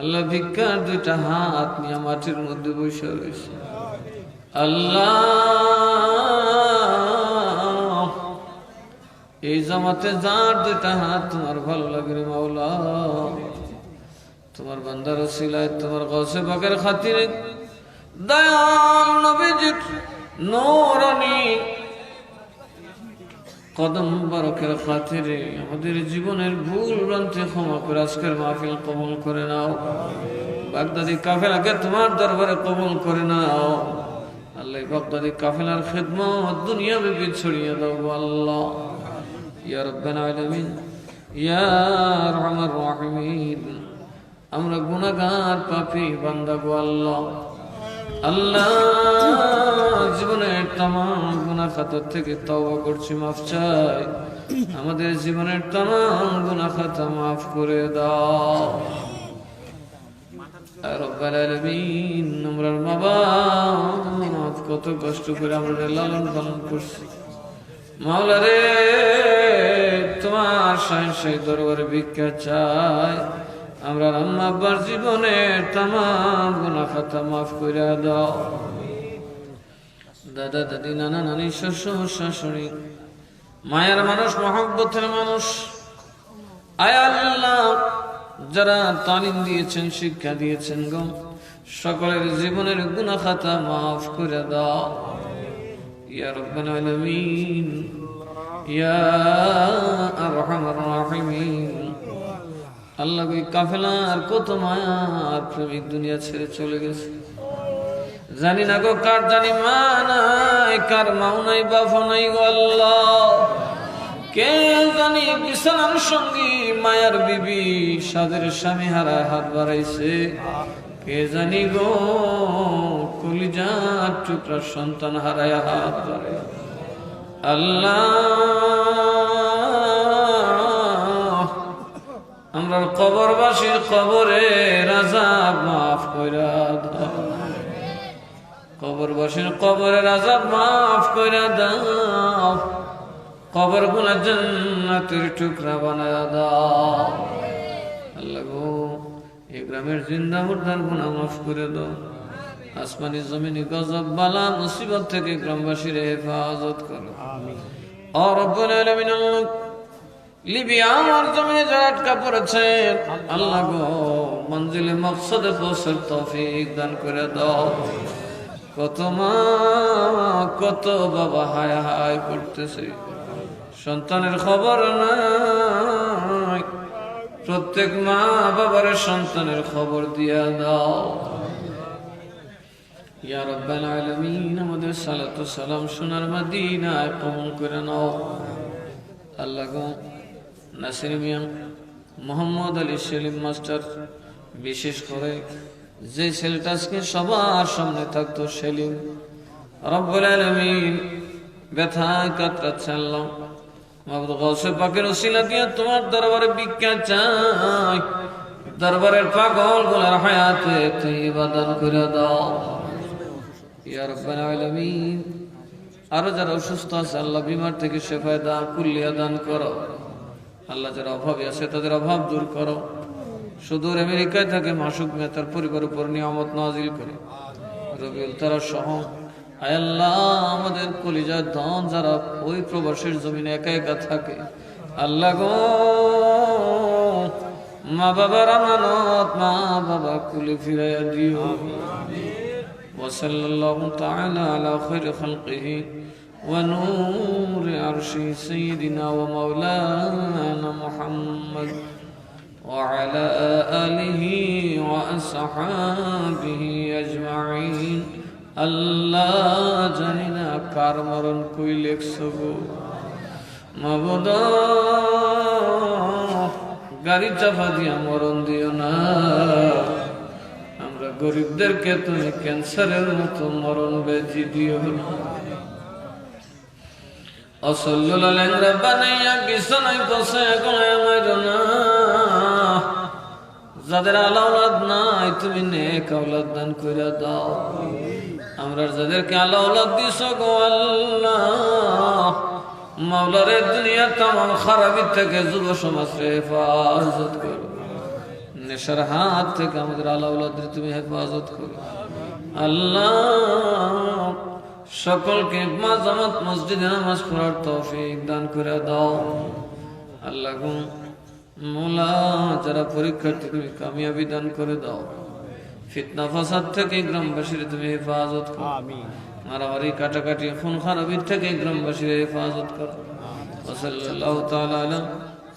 আল্লাহ ভিক্ষার দুইটা হাত নিয়ে মাটির মধ্যে বসে রয়েছে। আল্লাহ, এই জামাতে যার দুইটা হাত তোমার ভালো লাগে রে মাওলা, তোমার বান্দার ওসিলায় তোমার গৌসে পাকের খাতিরে দয়াল নবীজির নূরানী কদম মুবারকের খাতিরে আমাদের জীবনের ভুল ভ্রান্তি ক্ষমা করে আজকের মাহফিল কবুল করে নাও। বাগদাদি কাফেলাকে তোমার দরবারে কবুল করে নাও। আল্লাহ বাগদাদি কাফেলার খিদমত দুনিয়া ব্যাপী ছড়িয়ে দাও আল্লাহ। ইয়া রাব্বাল আলামিন, ইয়া আরহামার রাহিমিন, আমরা গুনাহগার পাপী বান্দা গো আল্লাহ। আল্লাহ, জীবনের तमाम গুনাহ খাতা থেকে তওবা করছি, মাফ চাই। আমাদের জীবনের तमाम গুনাহ খাতা মাফ করে দাও রব্বাল আলামিন। আমরা বাবা কত কষ্ট করে আমরা লালন পালন করছি মাওলা রে, তোমার শাহে দরবারে ভিক্ষা চাই। আমরা আম্মা আব্বার জীবনের तमाम গুনাহ খাতা মাফ করে দাও। দাদা দাদি নানা নানি শ্বশুর শাশুড়ি মায়ার মানুষ, মহব্বতের মানুষ। আয় আল্লাহ, যারা তালিম দিয়েছেন, শিক্ষা দিয়েছেন গো, সকলের জীবনের গুনাহ খাতা মাফ করে দাও ইয়া রাব্বাল আলামিন, ইয়া আরহামার রাহিমিন। আল্লাহ, ওই কাফেলার কত মায়ার প্রেমিক দুনিয়া ছেড়ে চলে গেছে। জানি না গো কার জানি মা নাই, কার মাও নাই, বাবা নাই গো আল্লাহ। কে জানি বিছানার সঙ্গী মায়ার বিবি সাদের স্বামী হারায় হাত বাড়াইছে। কে জানি গো কলিজার টুকরা সন্তান হারায় হাত বাড়াই। আল্লাহ, আমরা কবরবাসীর কবরের আযাব মাফ কইরা দাও, কবরবাসীর কবরের আযাব মাফ কইরা দাও, কবর গুলা জান্নাতের টুকরা বানায়া দাও। আল্লাহ গো, এই গ্রামের জিন্দা মুর্দার গুনাহ মাফ করে দাও। আসমানি জমিনি গজব বালা মুসিবত থেকে গ্রামবাসীর হেফাজত করো। ও রব্বুল আলামিন, লিবিয়া আমার জমিনে যারা আটকা পড়েছে, আল্লাহ গো মঞ্জিলে মকসদে পৌঁছার তৌফিক দান করে দাও। কত মা, কত বাবা হায় হায় করতেছে, সন্তানের খবর নাই। প্রত্যেক মা বাবার সন্তানের খবর দিয়া দাও ইয়া রাব্বাল আলামিন। আমাদের সালাতু সালাম সোনার মদিনায় কবুল করে নাও। আল্লাহ গো, নাসির মিয়া, মোহাম্মদ আলী সেলিম মাস্টার, বিশেষ করে যে ছেলেটা আজকে সবার সামনে থাকতো সেলিম, রব্বুল আলামিন ব্যথায় কাতরাচ্ছে। আল্লাহ মাবুদ গাউসে পাকের ওসিলা দিয়ে তোমার দরবারে ভিক্ষা চাই, দরবারের পাগল গুলার হায়াতে তাইয়্যিবা দান করে দাও ইয়া রাব্বাল আলামিন। আরো যারা অসুস্থ আছে আল্লাহ বিমার থেকে শেফা দান, কুল্লিয়া দান করো। আল্লাহ যারা অভাবী আছে তাদের অভাব দূর করো। সুদূর আমেরিকায় থাকে মাসুক মেয়ে, তার পরিবারের উপর নিয়ামত নাজিল করে। রবিউল তারা সহ আয় আল্লাহ, আমাদের কলিজার ধন যারা ওই প্রবাসের জমিনে একা একা থাকে, আল্লাহ গো মা বাবার আমানত, মা বাবা কুলে ফিরাইয়া দিও। ওয়াসাল্লাল্লাহু তাআলা আলা খায়রি খালকিহি ওয়া নূরি আরশি সাইয়্যিদিনা ওয়া মাওলানা মুহাম্মদ ওয়া আলা আলিহি ওয়া আসহাবিহি আজমাইন। আল্লাহ, জানি না কার মরণ কই লেখছো গো মাবুদ, গাড়ি চাপা দিয়া মরণ দিও না। আমরা গরিবদেরকে তুমি ক্যান্সারের মতো মরণ বেজি দিও না। অসল্লুল ল্যাংরা বানাইয়া বিছানায় বসে গলায় মাইরো না। যাদের আলাউলাদ নাই তুমি নেক আওলাদ দান কইরা দাও। আমরা যাদেরকে আলাউলাদ দিছো গো আল্লাহ, মাওলারে দুনিয়া তামাম খারাপি থেকে যুব সমাজকে হেফাজত করো। নেশার হাত থেকে আমাদের আলাউলাদের তুমি হেফাজত করো আল্লাহ। সকলকে জামাত মসজিদে নামাজ পড়ার তৌফিক দান করে দাও আল্লাহ গো। মওলা, যারা পরীক্ষার্থী তুমি কামিয়াবি দান করে দাও। ফিতনা ফাসাদ থেকে গ্রামবাসীর তুমি হেফাজত করো। আমিন। মারামারি কাটাকাটি খুন খারাপির থেকে গ্রামবাসীর হেফাজত করো। সাল্লাল্লাহু তাআলা আলা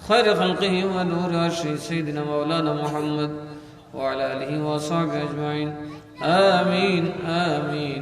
খায়রি খালকিহি ওয়া নূরি আরশি সাইয়্যিদিনা মাওলানা মুহাম্মদ ওয়া আলা আলিহি ওয়া সাহবিহি আজমাইন। আমিন আমিন।